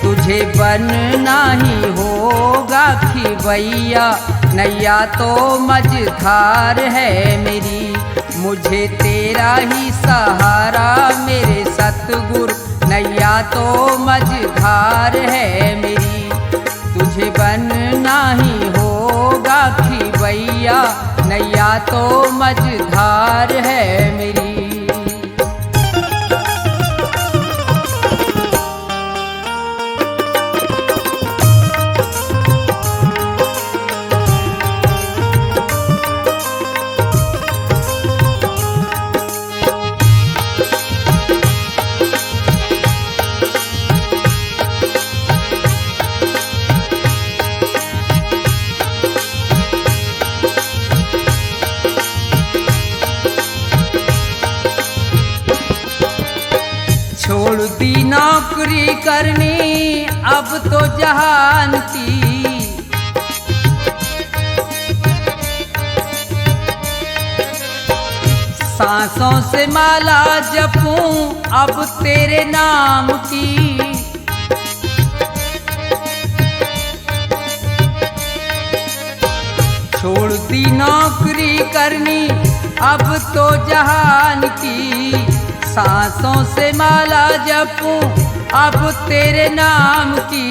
तुझे बनना ही होगा खिवैया, नैया तो मझधार है मेरी। मुझे तेरा ही सहारा मेरे सतगुरु, नैया तो मझधार है मेरी, तुझे बनना ही होगा खिवैया, नैया तो मझधार है मेरी। छोड़ दी नौकरी करनी अब तो जहान की, सांसों से माला जपूं अब तेरे नाम की। छोड़ दी नौकरी करनी अब तो जहान की, सांसों से माला जपूं अब तेरे नाम की।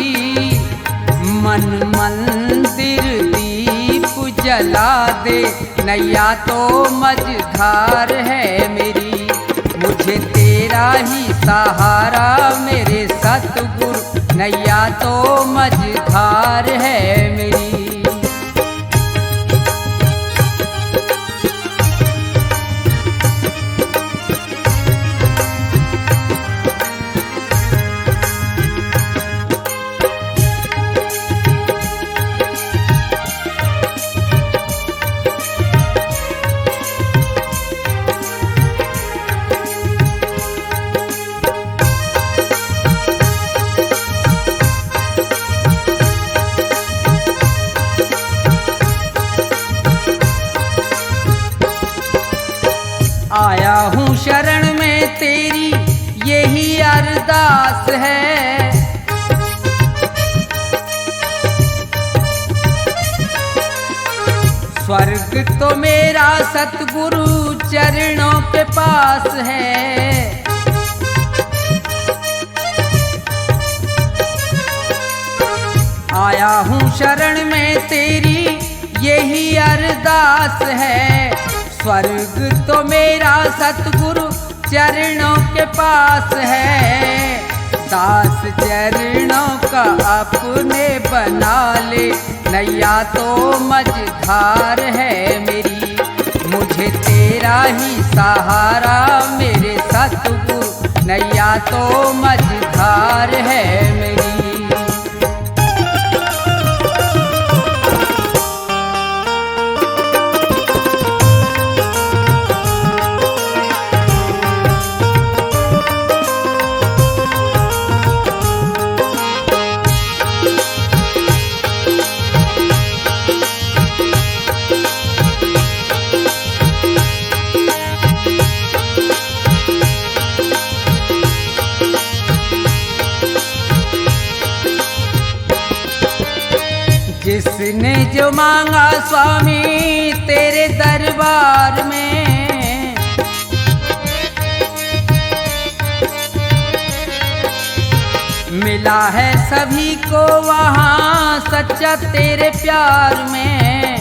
मन मंदिर दीप जला दे, नैया तो मझधार है मेरी, मुझे तेरा ही सहारा मेरे सतगुरु, नैया तो मझधार तेरी यही अरदास है। स्वर्ग तो मेरा सतगुरु चरणों के पास है। आया हूँ शरण में तेरी यही अरदास है। स्वर्ग तो मेरा सतगुरु चरणों के पास है। दास चरणों का अपने बना ले, नैया तो मझधार है मेरी। मुझे तेरा ही सहारा मेरे सतगुरु, नैया तो मझधार है मेरी। जिसने जो मांगा स्वामी तेरे दरबार में, मिला है सभी को वहाँ सच्चा तेरे प्यार में।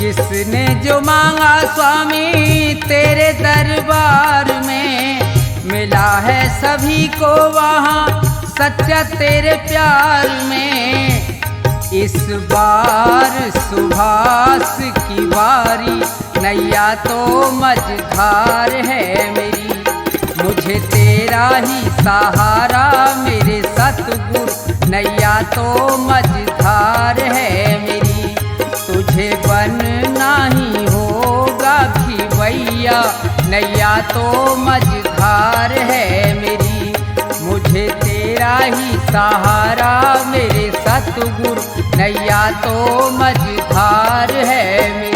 जिसने जो मांगा स्वामी तेरे दरबार में, मिला है सभी को वहाँ सच्चा तेरे प्यार में। इस बार सुभाष की बारी, नैया तो मझधार है मेरी। मुझे तेरा ही सहारा मेरे सतगुरु, नैया तो मझधार है मेरी। तुझे बनना ही होगा खिवैया, नैया तो मझधार है मेरी। मुझे तेरा ही सहारा मेरे सतगुरु, नैया तो मझधार है मेरी।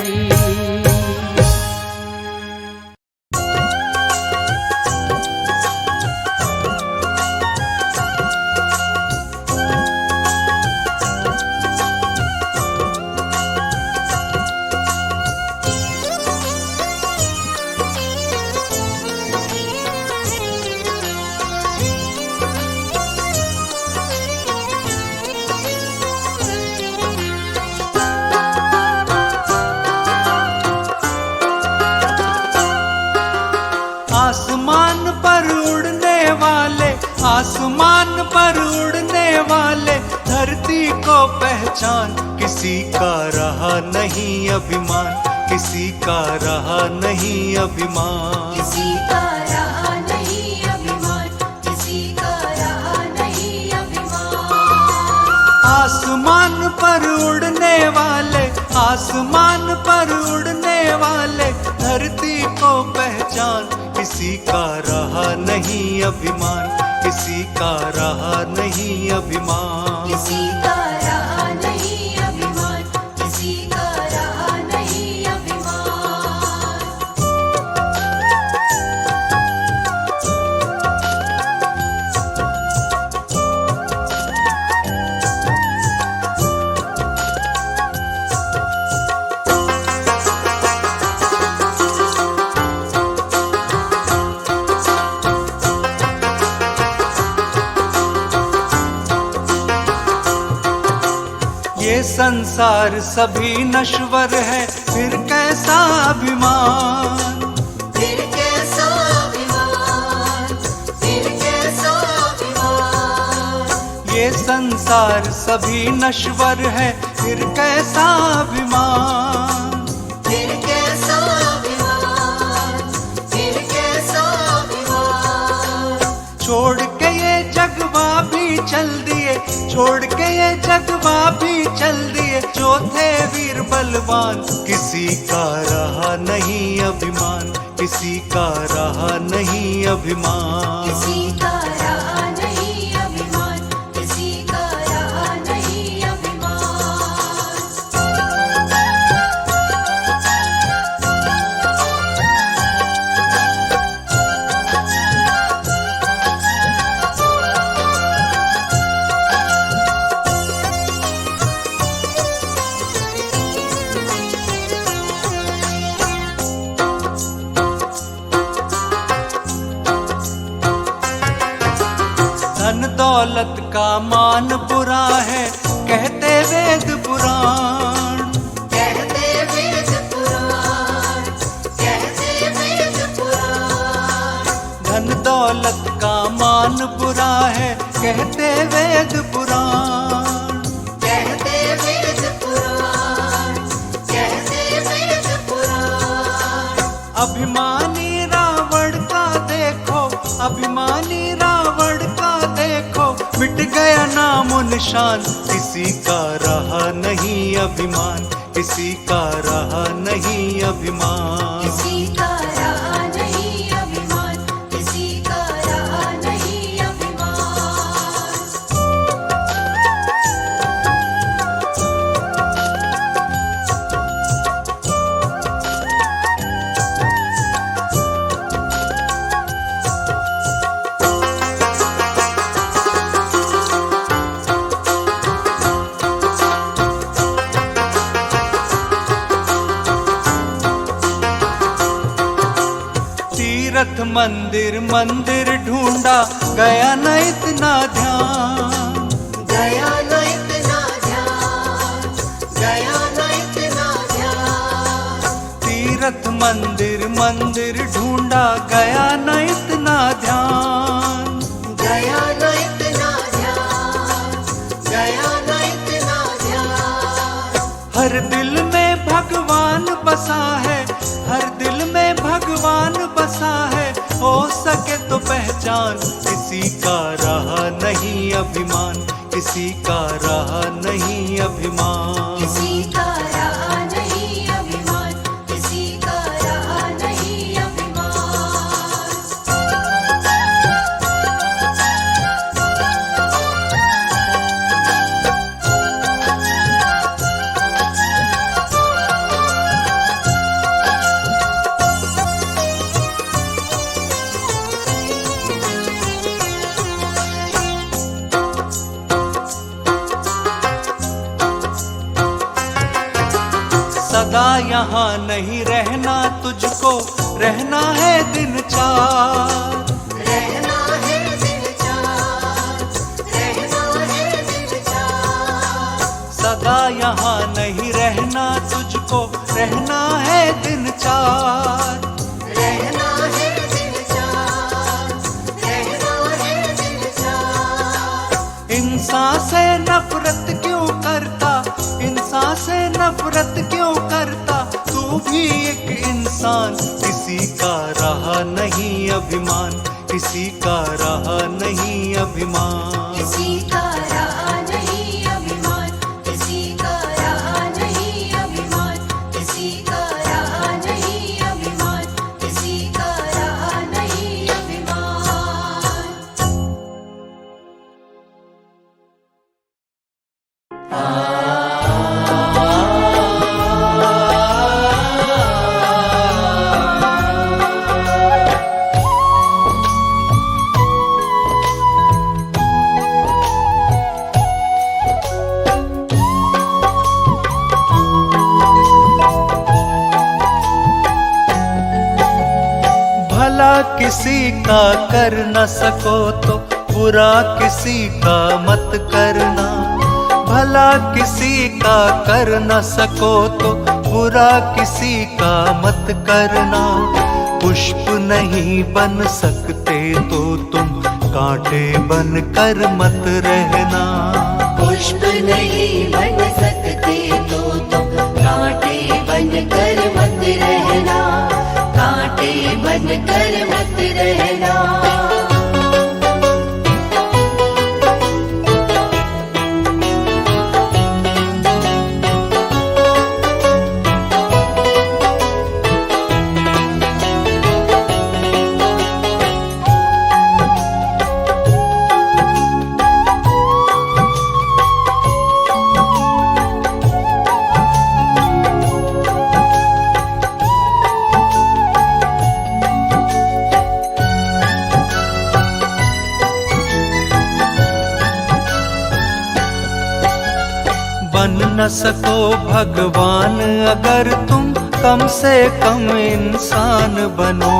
आसमान पर उड़ने वाले, आसमान पर उड़ने वाले, धरती को पहचान। किसी का रहा नहीं अभिमान, किसी का रहा नहीं अभिमान।
किसी का रहा नहीं अभिमान, किसी का रहा नहीं अभिमान।
आसमान पर उड़ने वाले, आसमान पर उड़ने वाले, धरती को पहचान। किसी का रहा नहीं अभिमान, किसी का रहा नहीं अभिमान।
किसी का रहा नहीं अभिमान, किसी का रहा नहीं अभिमान।
ये संसार सभी नश्वर है, फिर कैसा अभिमान।
फिर कैसा अभिमान, फिर कैसा अभिमान।
ये संसार सभी नश्वर है, फिर कैसा अभिमान।
फिर कैसा अभिमान, फिर कैसा अभिमान।
छोड़ के ये जगवा भी चल दिए, छोड़ के ये जगवा भी चल दिए, जो थे वीर बलवान। किसी का रहा नहीं अभिमान, किसी का रहा नहीं अभिमान।
किसी का रहा नहीं अभिमान, किसी का रहा नहीं अभिमान।
दौलत का मान बुरा है कहते वेद पुराण।
कहते वेद पुराण, कहते वेद पुराण।
धन दौलत का मान बुरा है कहते वेद पुराण।
कहते वेद पुराण, कहते वेद पुराण।
अभिमानी रावण का देखो, अभिमानी रावण का देखो, मिट गया नामो निशान। किसी का रहा नहीं अभिमान, किसी का रहा नहीं अभिमान।
किसी का रहा नहीं अभिमान, किसी का रहा नहीं अभिमान।
तीर्थ मंदिर मंदिर ढूंढा गया न इतना ध्यान।
गया न इतना ध्यान, गया न इतना ध्यान।
तीर्थ मंदिर मंदिर ढूंढा गया न इतना ध्यान।
गया न इतना ध्यान, गया न इतना ध्यान।
हर दिल में भगवान बसा है, हर दिल में भगवान बसा है, हो सके तो पहचान। किसी का रहा नहीं अभिमान, किसी का रहा नहीं अभिमान।
किसी का रहा नहीं अभिमान, किसी का रहा नहीं अभिमान।
सदा यहाँ नहीं रहना तुझको, रहना है दिन चार।
रहना है दिन चार, रहना है दिन चार।
सदा यहाँ नहीं रहना तुझको, रहना है दिन चार।
रहना है दिन चार, रहना है दिन चार।
इंसान से नफरत क्यों करता, इंसान से नफरत क्यों करता, तू भी एक इंसान। किसी का रहा नहीं अभिमान, किसी का रहा नहीं अभिमान।
किसी का रहा नहीं अभिमान, किसी का रहा नहीं अभिमान। किसी का रहा नहीं अभिमान, किसी का रहा नहीं अभिमान।
भला किसी का कर न सको तो बुरा किसी का मत करना। भला किसी का कर न सको तो बुरा किसी का मत करना। पुष्प नहीं बन सकते तो तुम कांटे बन कर मत रहना।
पुष्प नहीं बन सकते तो तुम कांटे बन कर मत रहना। कांटे बन कर मत रहना।
बन न सको भगवान अगर तुम कम से कम इंसान बनो।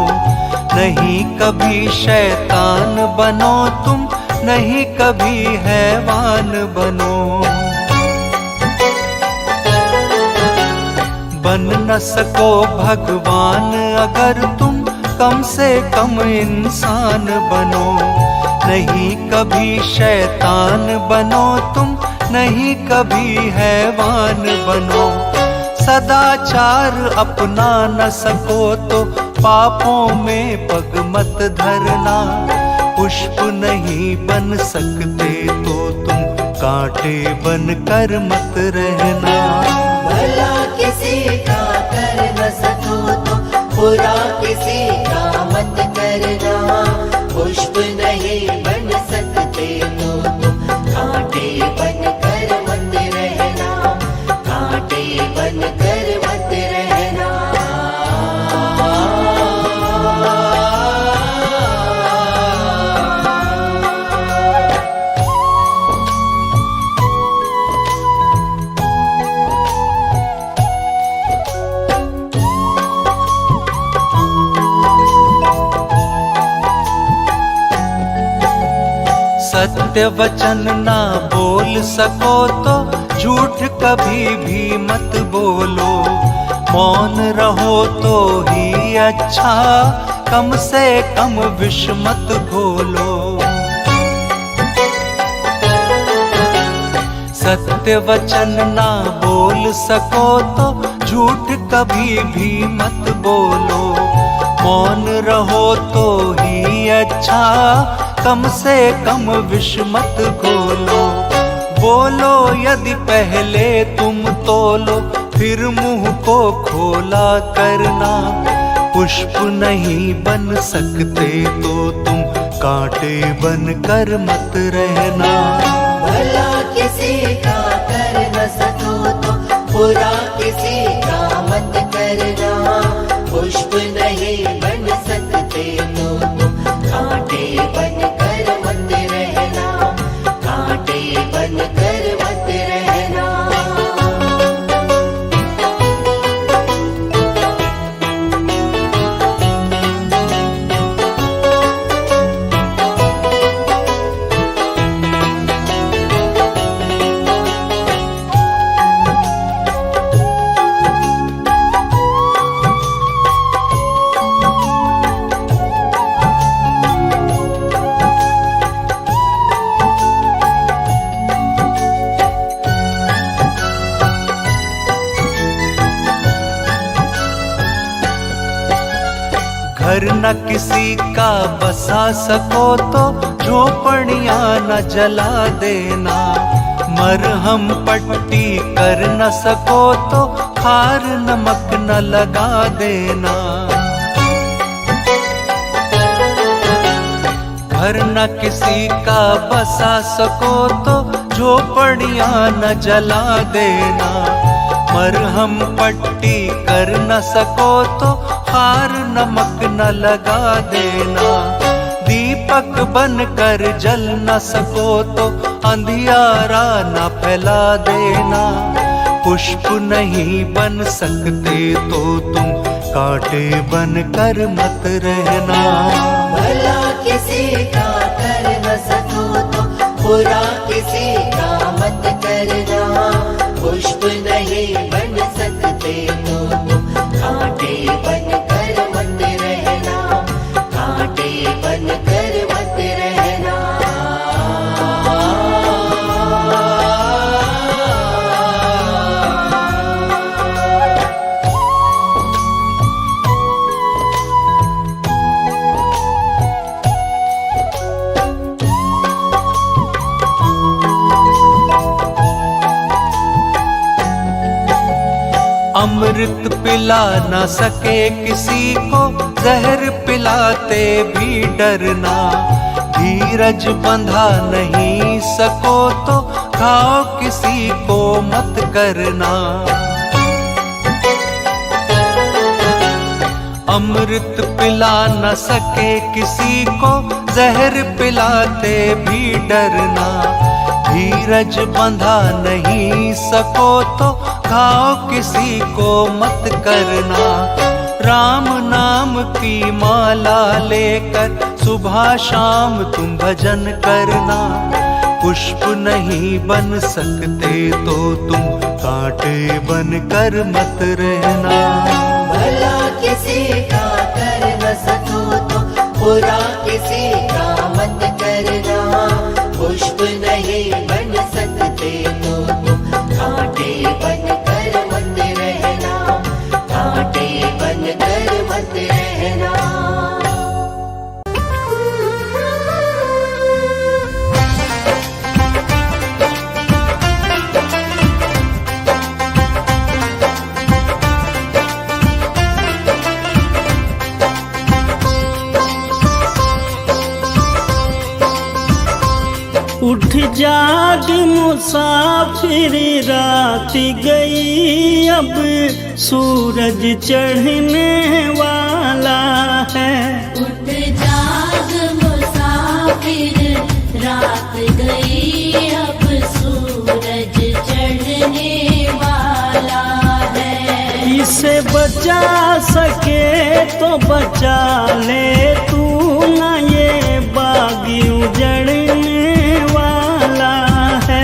नहीं कभी शैतान बनो तुम, नहीं कभी हैवान बनो। बन न सको भगवान अगर तुम कम से कम इंसान बनो। नहीं कभी शैतान बनो तुम, नहीं कभी हैवान बनो। सदाचार अपना न सको तो पापों में पग मत धरना। पुष्प नहीं बन सकते तो तुम कांटे बन कर मत रहना।
भला किसी का कर न सको तो बुरा किसी का मत करना। पुष्प नहीं बन सकते तो तुम कांटे बन कर मत रहना। कांटे बन कर मत रहना।
सत्य वचन ना बोल सको तो झूठ कभी भी मत बोलो। मौन रहो तो ही अच्छा, कम से कम विष मत घोलो। सत्य वचन ना बोल सको तो झूठ कभी भी मत बोलो। मौन रहो तो ही अच्छा, कम से कम विष मत घोलो। बोलो यदि पहले तुम तोलो, फिर मुंह को खोला करना। पुष्प नहीं बन सकते तो तुम कांटे बन कर मत रहना।
भला किसी का कर न सको तो बुरा किसी का मत करना। पुष्प नहीं बन सकते तो तुम कांटे बन कर मत रहना। कांटे बन कर मत रहना।
घर न किसी का बसा सको तो झोपड़ियां न जला देना। मरहम पट्टी कर न सको तो खार नमक न लगा देना। घर न किसी का बसा सको तो झोपड़ियां न जला देना। मरहम पट्टी कर न सको तो खार नमक न लगा देना। दीपक बन कर जल न सको तो अंधियारा न फैला देना। पुष्प नहीं बन सकते तो तुम कांटे बन कर मत रहना।
भला किसी का कर न सको तो बुरा किसी का मत करना। पुष्प नहीं बन सकते तो तुम कांटे बन कर मत रहना। कांटे बन कर मत रहना।
अमृत पिला न सके किसी को, जहर पिलाते भी डरना। धीरज बंधा नहीं सको तो घाव किसी को मत करना। अमृत पिला न सके किसी को, जहर पिलाते भी डरना। धीरज बंधा नहीं सको तो घाव किसी को मत करना। राम नाम की माला लेकर सुबह शाम तुम भजन करना। पुष्प नहीं बन सकते तो तुम कांटे बन कर मत रहना।
भला किसी का कर न सको तो बुरा किसी का मत करना। पुष्प नहीं बन सकते तो तुम कांटे बन कर मत रहना। कांटे बन कर मत रहना।
उठ जाग मुसाफिर, रात गई अब सूरज चढ़ने वाला है।
उठ जाग मुसाफिर, रात गई अब सूरज चढ़ने वाला है।
इसे बचा सके तो बचा ले तू, ना ये बाग उजड़ने वाला है।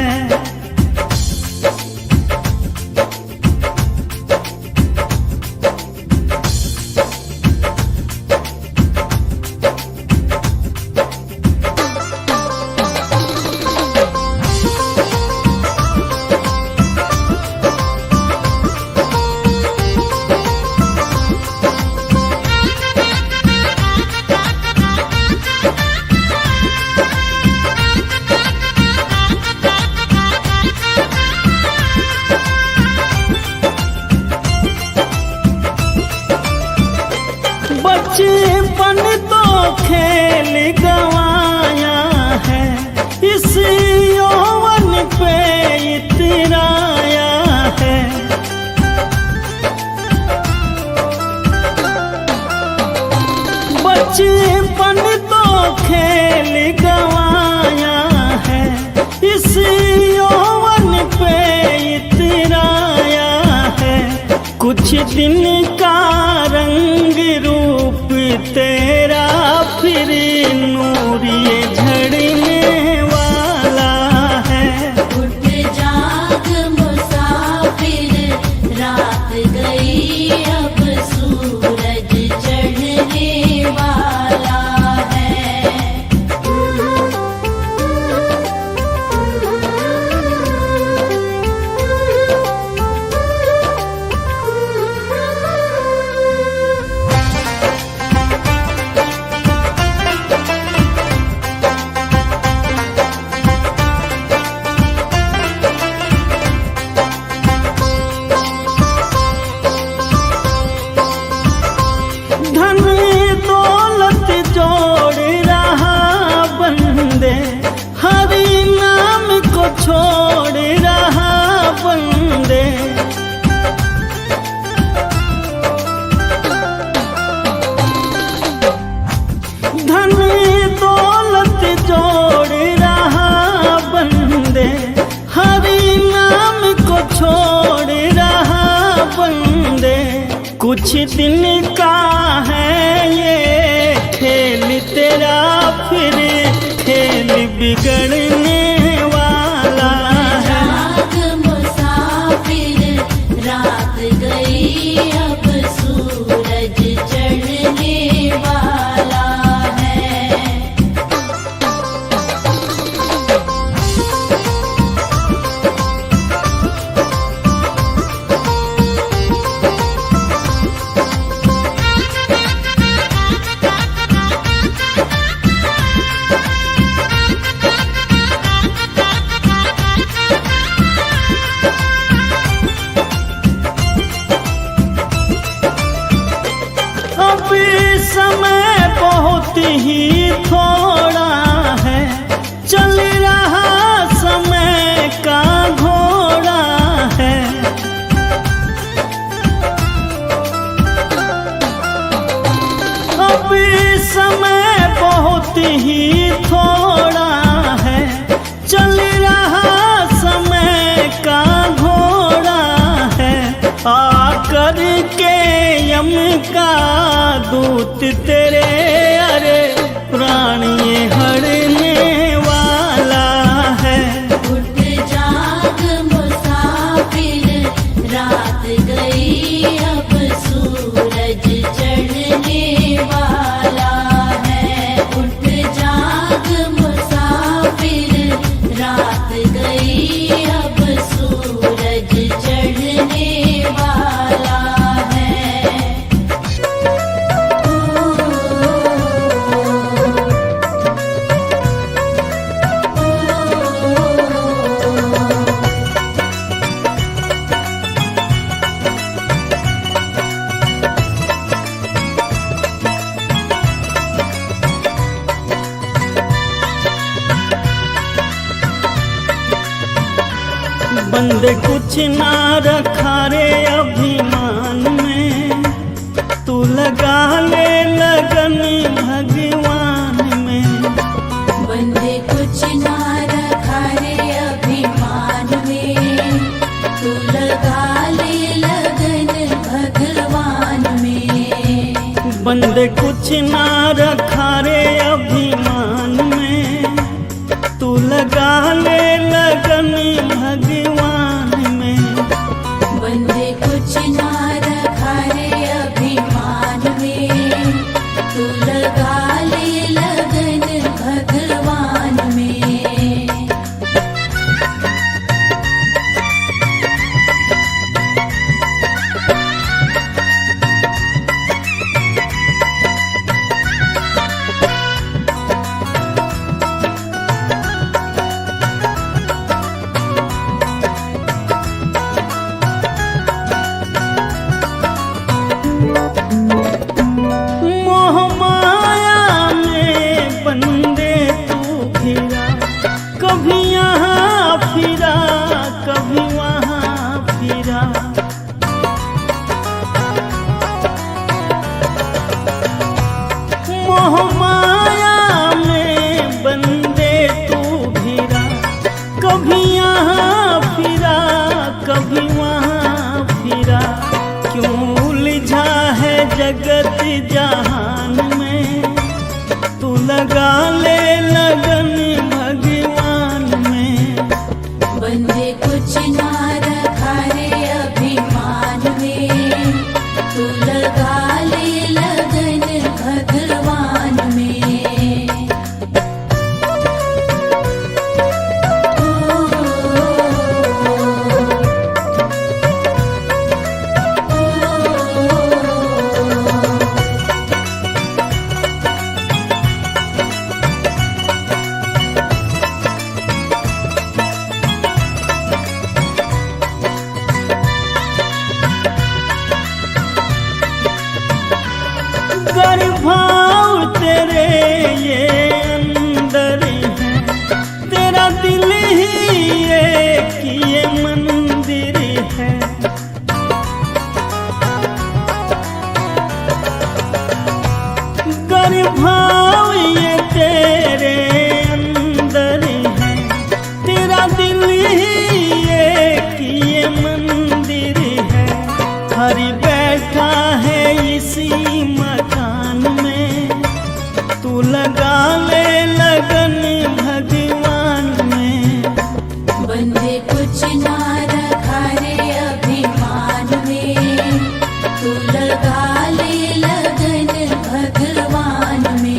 बचपन तो खेल गवाया है, इस यौवन पे इतराया है। बचपन तो खेल गवाया है, इस यौवन पे इतराया है। कुछ दिन का रंग रूप तेरा फिर नूर ये झड़ने वाला है।
उठ जाग मुसाफिर, रात गई अब सूरज चढ़ने वाला है।
धन दौलत जोड़ रहा बंदे, हरि नाम को छोड़ रहा बंदे। धन दौलत जोड़ रहा बंदे, हरि नाम को छोड़ रहा बंदे। कुछ दिन का है ये खेल तेरा, फिर खेल बिगड़ने वाला है।
जाग मुसाफिर, रात गई अब सूरज चढ़ने वाला है।
अब समय बहुत ही थोड़ा है, चल रहा समय का घोड़ा है। अब समय बहुत ही थोड़ा है, चल रहा समय का घोड़ा है। आकर के यम का दूत तेरे अरे बंदे कुछ ना रखा रे अभिमान में, तू लगा ले लगन भगवान में।
बंदे कुछ ना रखा रे अभिमान में, तू लगा ले लगन भगवान में।
बंदे कुछ ना रखा रे अभिमान में, तू लगा ले लगन भगवान में।
बंदे कुछ ना रखा रे अभिमान में, तू लगा ले लगन भगवान में।
मोह माया में बंदे तू फिरा, कभी यहाँ फिरा कभी वहाँ फिरा। मोह माया में बंदे तू फिरा, कभी यहाँ फिरा कभी वहाँ फिरा। क्यों उलझा है जगत जहान में, तू लगा ले लगन भगवान में।
बंदे कुछ ना रखा रे अभिमान में, तू लगा ले लगन भगवान में।
गर भाव तेरे ये अंदर है, तेरा दिल ही एक ये मंदिर है। गर भाव ये तेरे अंदर है, तेरा दिल ही एक ये मंदिर है। हरि बैठा है इसी मकान में, तू लगा ले लगन भगवान में।
बंदे कुछ ना रखा रे अभिमान में, तू लगा ले लगन भगवान में।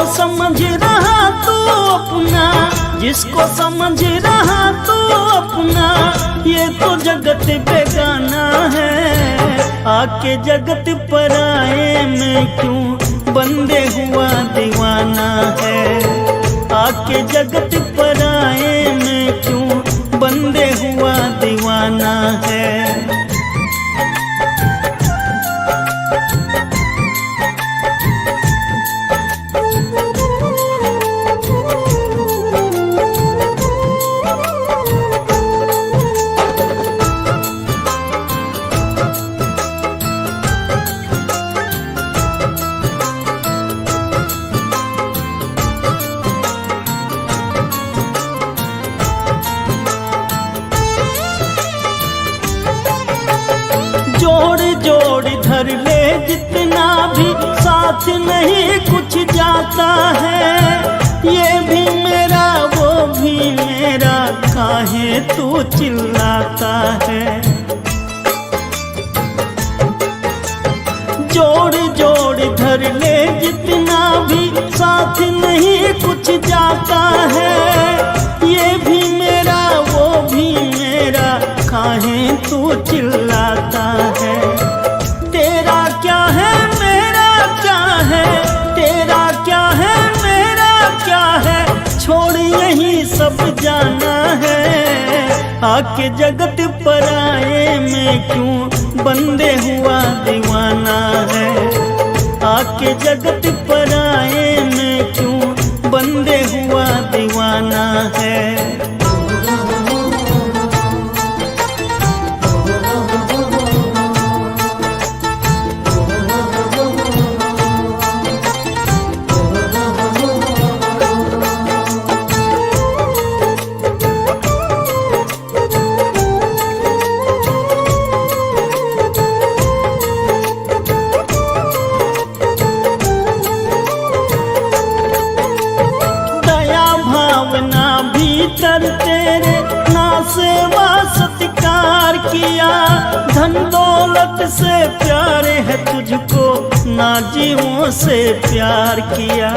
समझ रहा तू अपना, जिसको समझ रहा तू अपना, ये तो जगत बेगाना है। आके जगत पराए में क्यों बंदे हुआ दीवाना है। आके जगत पराए में क्यों बंदे हुआ दीवाना है। जोड़ जोड़ धर ले जितना भी, साथ नहीं कुछ जाता है। ये भी मेरा वो भी मेरा, काहे तू चिल्लाता है। जोड़ जोड़ धर ले जितना भी, साथ नहीं कुछ जाता है। ये भी मेरा वो भी मेरा, काहे तू चिल्लाता है। तेरा क्या है मेरा क्या है, तेरा क्या है मेरा क्या है, छोड़ यही सब जाना है। आके जगत पराए में क्यों बंदे हुआ दीवाना है। आके जगत पराए में क्यों बंदे हुआ दीवाना है। भीतर तेरे ना सेवा सत्कार किया। धन दौलत से प्यार है तुझको, ना जीवों से प्यार किया।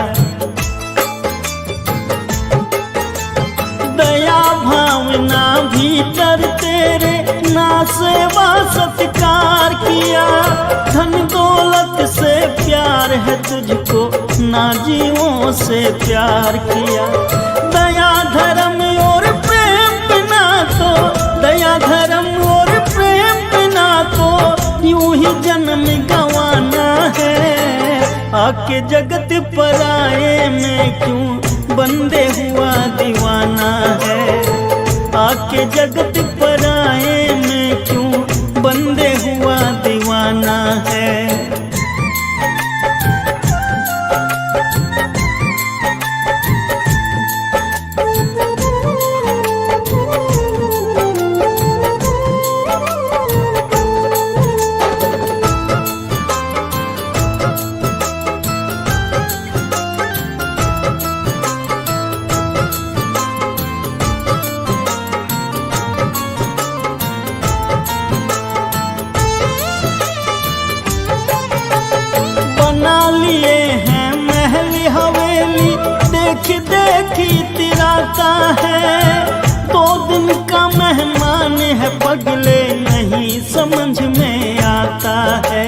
दया भावना भीतर तेरे ना सेवा सत्कार किया। धन दौलत से प्यार है तुझको, ना जीवों से प्यार किया। दया धर्म और प्रेम बिना तो, दया धर्म और प्रेम बिना तो, यूं ही जन्म गंवाना है। आके जगत पराए में क्यों बंदे हुआ दीवाना है। आके जगत पराए में क्यों बंदे हुआ दीवाना है। देख देख इतराता है। 2 दिन का मेहमान है, पगले नहीं समझ में आता है।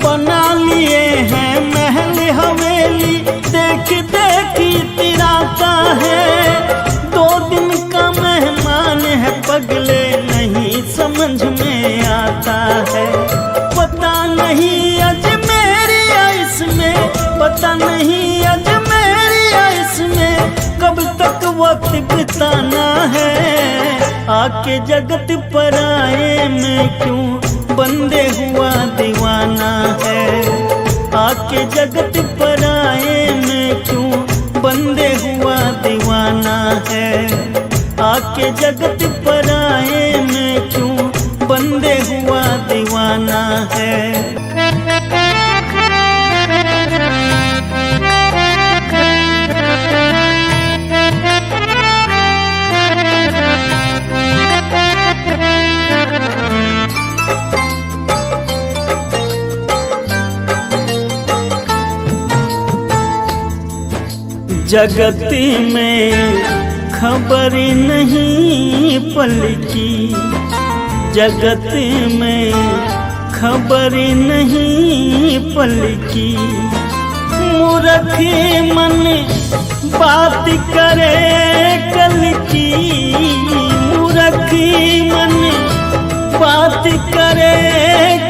बना लिए हैं महल हवेली, देख देख इतराता है। 2 दिन का मेहमान है, पगले नहीं समझ में आता है। पता नहीं पता नहीं अजमेरी इसमें कब तक वक्त बिताना है। आके जगत पराए में क्यों बंदे हुआ दीवाना है। आके जगत पराए में क्यों बंदे हुआ दीवाना है। आके जगत पराए में क्यों बंदे हुआ दीवाना है। जगत में खबर नहीं पल की, जगत में खबर नहीं पल की। मूर्ख मन बात करे कल की, मूर्ख मन बात करे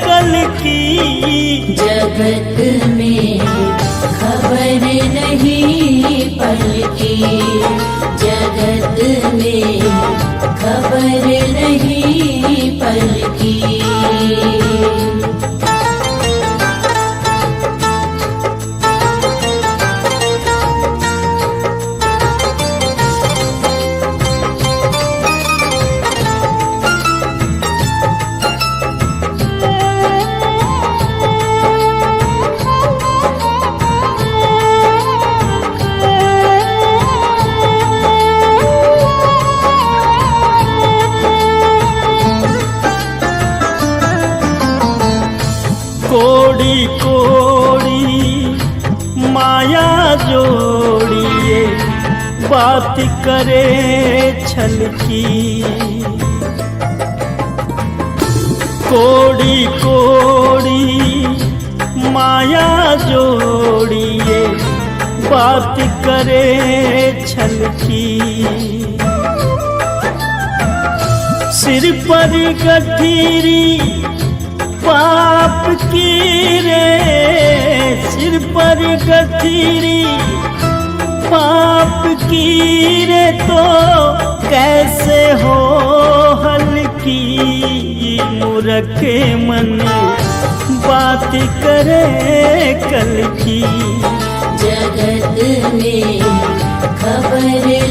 कल की।
जगत में खबर नहीं पल की, जगत में खबर नहीं पल की।
कोड़ी कोड़ी माया जोड़िए बात करे छल की। कोड़ी कोड़ी माया जोड़िए बात करे छल की। सिर पर गठीरी पाप की रे, सिर पर गठीरी पाप की रे, तो कैसे हो हल्की। मूर्ख मन बात करे कल की।
जगत में खबर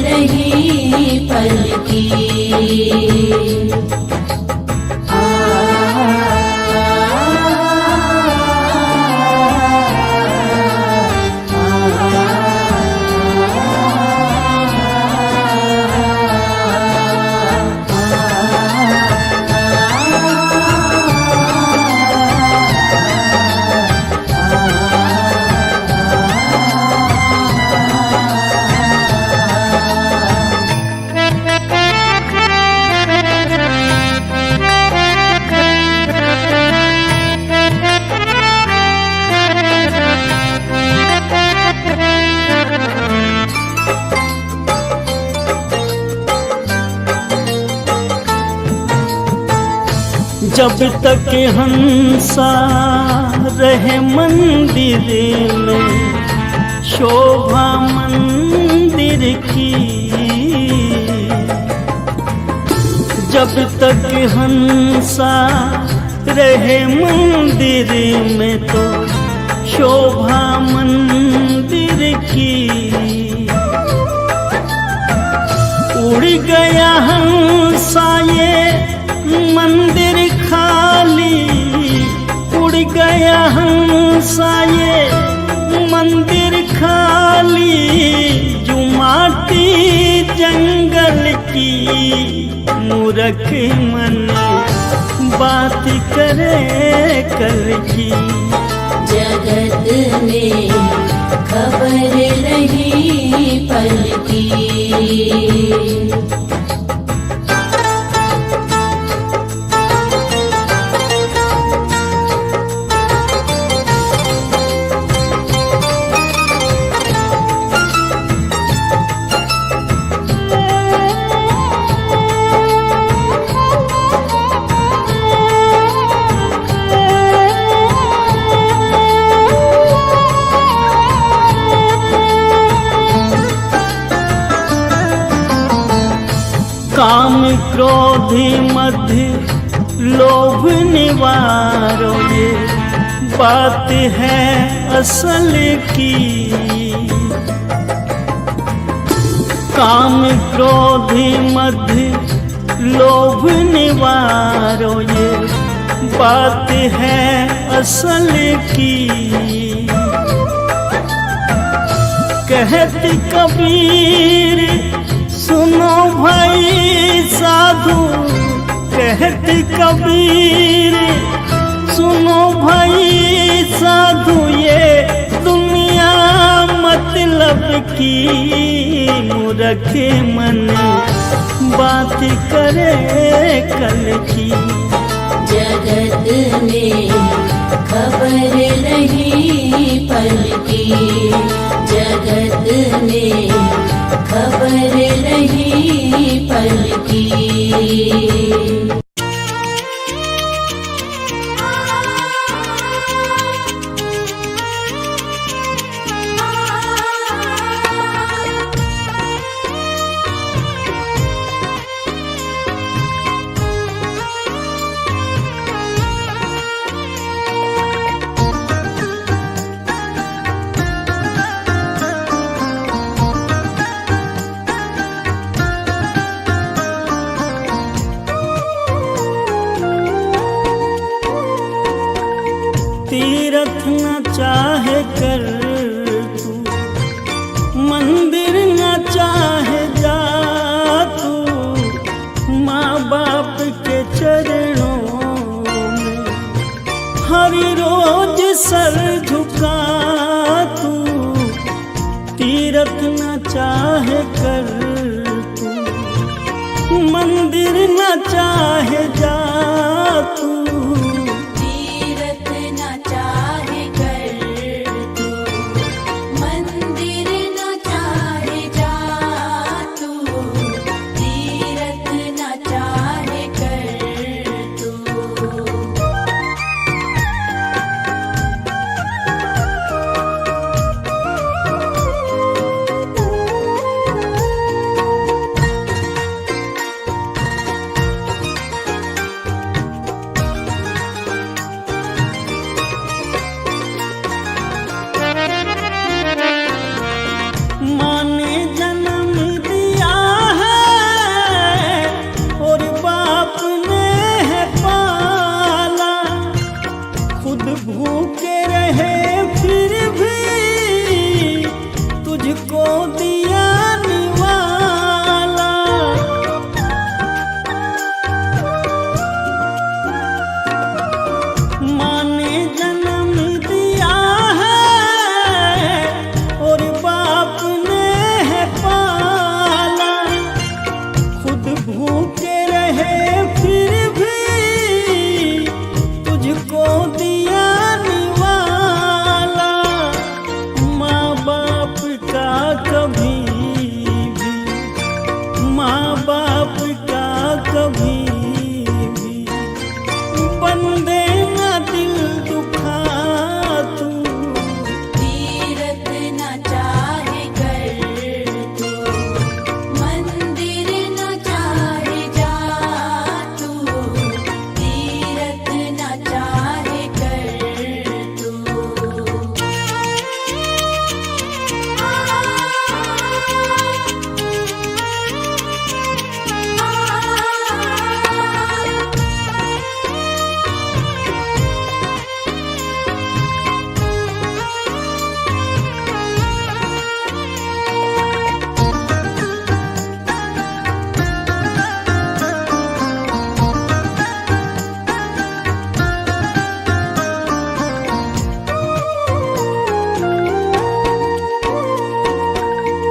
नहीं पल की।
जब तक हंसा रहे मंदिर में शोभा मंदिर की, जब तक हंसा रहे मंदिर में तो शोभा मंदिर की। उड़ गया हंसा ये मंदिर खाली, उड़ गया हंसा ये मंदिर खाली। जो माटी जंगल की, मूर्ख मन बात करे कल की।
जगत में खबर नहीं पल की।
काम क्रोध मद लोभ निवारो, ये बात है असल की। काम क्रोध मद लोभ निवारो, ये बात है असल की। कहत कबीर सुनो भाई साधु, कहत कबीर सुनो भाई साधु। ये दुनिया मतलब अब की मूर्ख मन बात करे कल की।
जगत में खबर नहीं पल की, जगत में खबर नहीं पल की।
तीरथ न चाहे कर तू, मंदिर न चाहे जा तू, माँ बाप के चरणों में हर रोज सर झुका तू। तीरथ न चाहे कर तू, मंदिर न चाहे जा तू,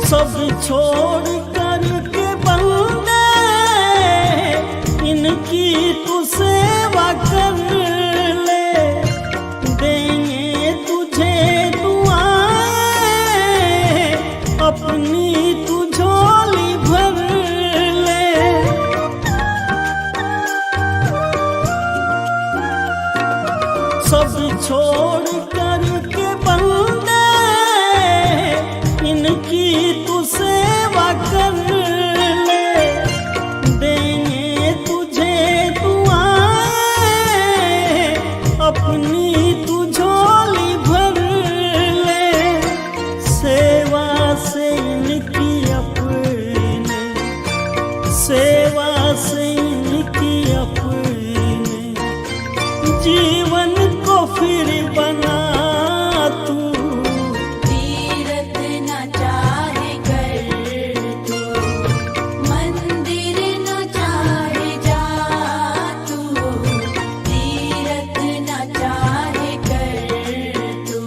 सब छोड़ कर के बंदे इनकी तू सेवा कर ले, देंगे तुझे दुआएं अपनी तू झोली भर ले। सब छोड़ कर के बंदे इनकी तू सेवा कर ले, देंगे तुझे दुआएं अपनी तू झोली भर ले। सेवा से इनकी अपने, सेवा से इनकी अपने जीवन को फिर बना तू।
तीरथ न चाहे कर तू, मंदिर न चाहे जा तू, तीरथ न चाहे कर तू।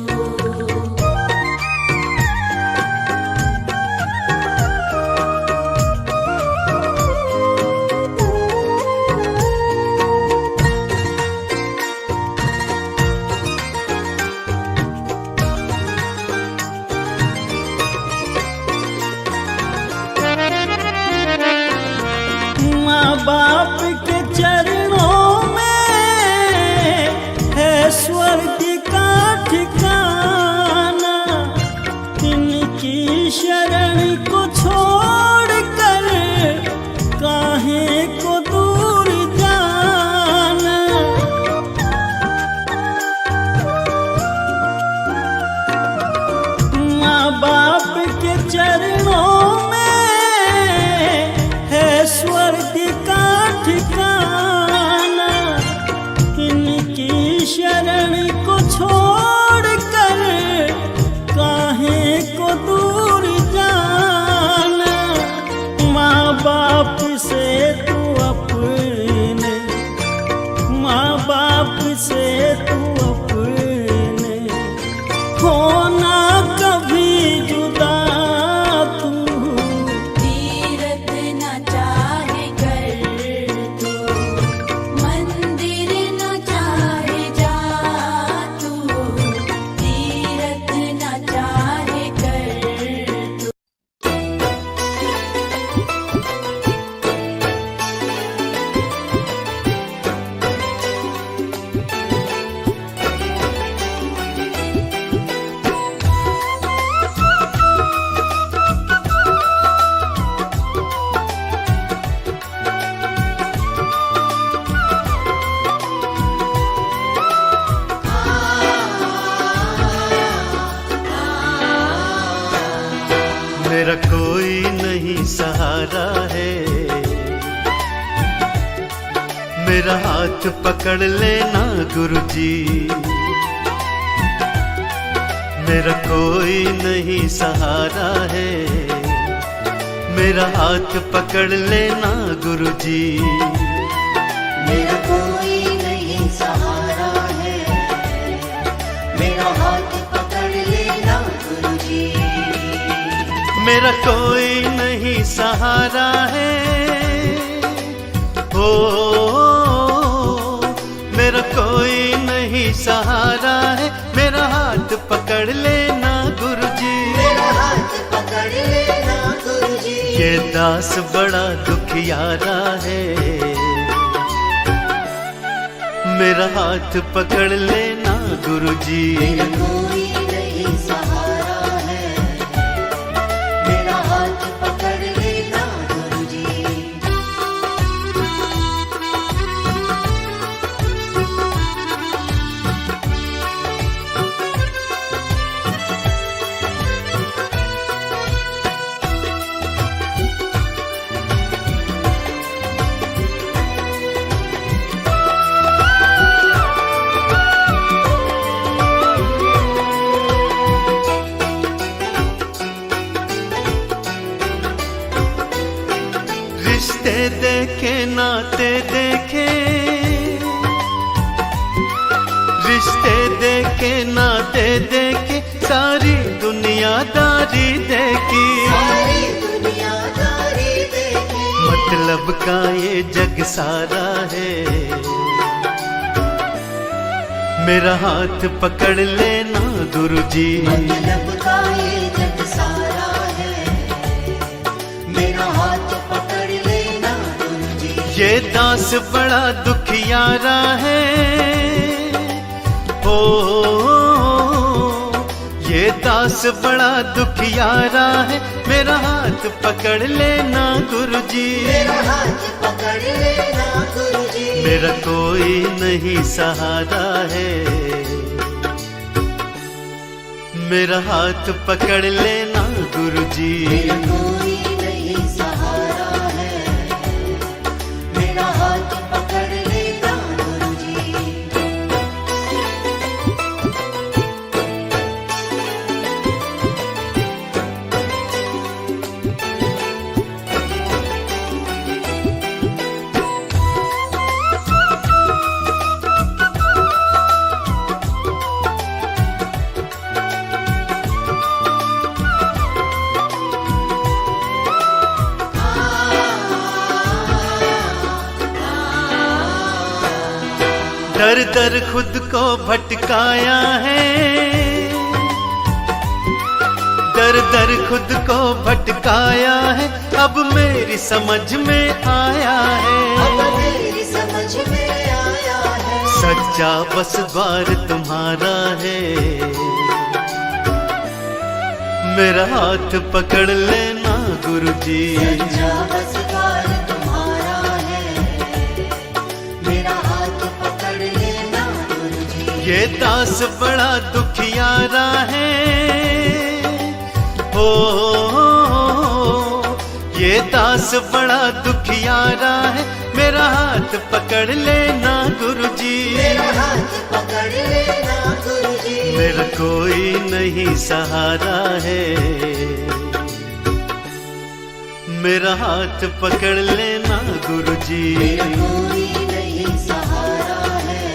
को दूर जाना। माँ बाप के चरणों में है स्वर्ग का ठिकाना। इनकी शरण को छोड़कर काहे को दूर जाना। माँ बाप से तू अपने, माँ बाप से तू अपने होना कभी जुदा तू।
तीरथ न चाहे कर तू, मंदिर न चाहे जा तू, तीरथ न चाहे कर तू।
मेरा कोई नहीं सहारा है, मेरा हाथ पकड़ लेना गुरुजी। मेरा कोई नहीं सहारा है, मेरा हाथ पकड़ लेना गुरुजी।
मेरा कोई नहीं सहारा है, मेरा हाथ पकड़ लेना गुरुजी।
मेरा कोई नहीं सहारा है, ओ मेरा कोई नहीं सहारा है, मेरा हाथ पकड़ लेना गुरुजी।
मेरा हाथ पकड़ लेना गुरुजी।
ये दास बड़ा दुखियारा है, मेरा हाथ पकड़ लेना गुरुजी।
मेरा कोई नहीं सहारा है, मेरा हाथ पकड़ लेना गुरुजी।
रिश्ते देखे नाते देखे, रिश्ते देखे नाते देखे, सारी दुनियादारी देखी।
सारी दुनियादारी देखी,
मतलब का ये जग सारा है, मेरा हाथ पकड़ लेना गुरुजी।
मतलब का ये जग सारा है, मेरा हाथ पकड़ लेना गुरुजी।
ये दास बड़ा दुखियारा है, ओ ये दास बड़ा दुखियारा है, मेरा हाथ पकड़ लेना गुरुजी।
मेरा हाथ पकड़ लेना गुरुजी।
मेरा कोई नहीं सहारा है, मेरा हाथ पकड़ लेना गुरुजी।
मेरा कोई नहीं सहारा है, मेरा हाथ पकड़ लेना गुरुजी।
दर दर खुद को भटकाया है, दर दर खुद को भटकाया है, अब मेरी समझ में आया
अब
है।
मेरी समझ में आया है,
सच्चा बस द्वार तुम्हारा है, मेरा हाथ पकड़ लेना गुरुजी।
सच्चा बस द्वार तुम्हारा
ये दास बड़ा दुखियारा है, हो ये दास बड़ा दुखियारा है, मेरा हाथ पकड़ लेना गुरुजी,
मेरा हाथ पकड़ लेना गुरुजी,
मेरा कोई नहीं सहारा है, मेरा हाथ पकड़ लेना गुरुजी,
मेरा कोई नहीं सहारा है,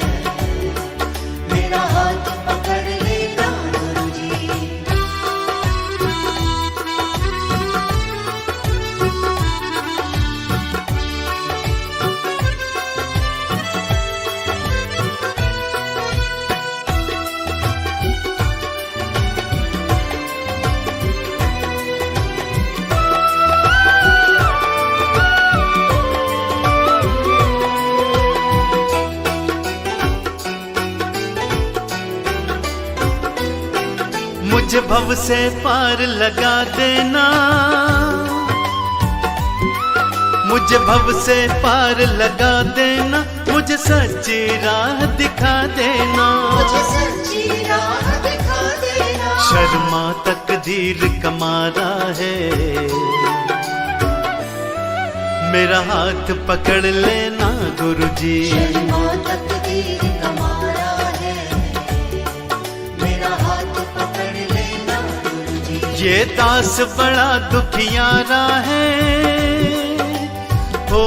मेरा हाथ पकड़ लेना गुरुजी।
मुझे भव से पार लगा देना, मुझे भव से पार लगा देना, मुझे सच्ची राह दिखा देना,
मुझे सच्ची राह दिखा देना,
शर्मा तकदीर कमारा है, मेरा हाथ पकड़ लेना गुरुजी,
शर्मा तकदीर कमारा है, मेरा हाथ पकड़ लेना गुरुजी।
ये दास बड़ा दुखियारा है, हो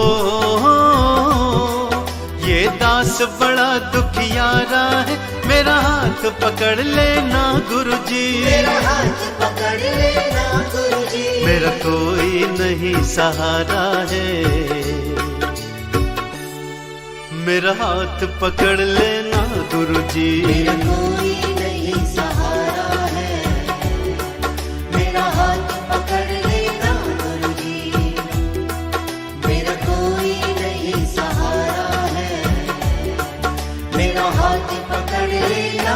ये दास बड़ा दुखियारा है, मेरा हाथ पकड़ लेना गुरुजी,
मेरा हाथ पकड़ लेना गुरुजी,
मेरा कोई नहीं सहारा है, मेरा हाथ पकड़ लेना गुरुजी,
मेरा कोई नहीं सहारा है, मेरा हाथ पकड़ लेना गुरुजी, मेरा कोई नहीं सहारा है, मेरा हाथ पकड़ लेना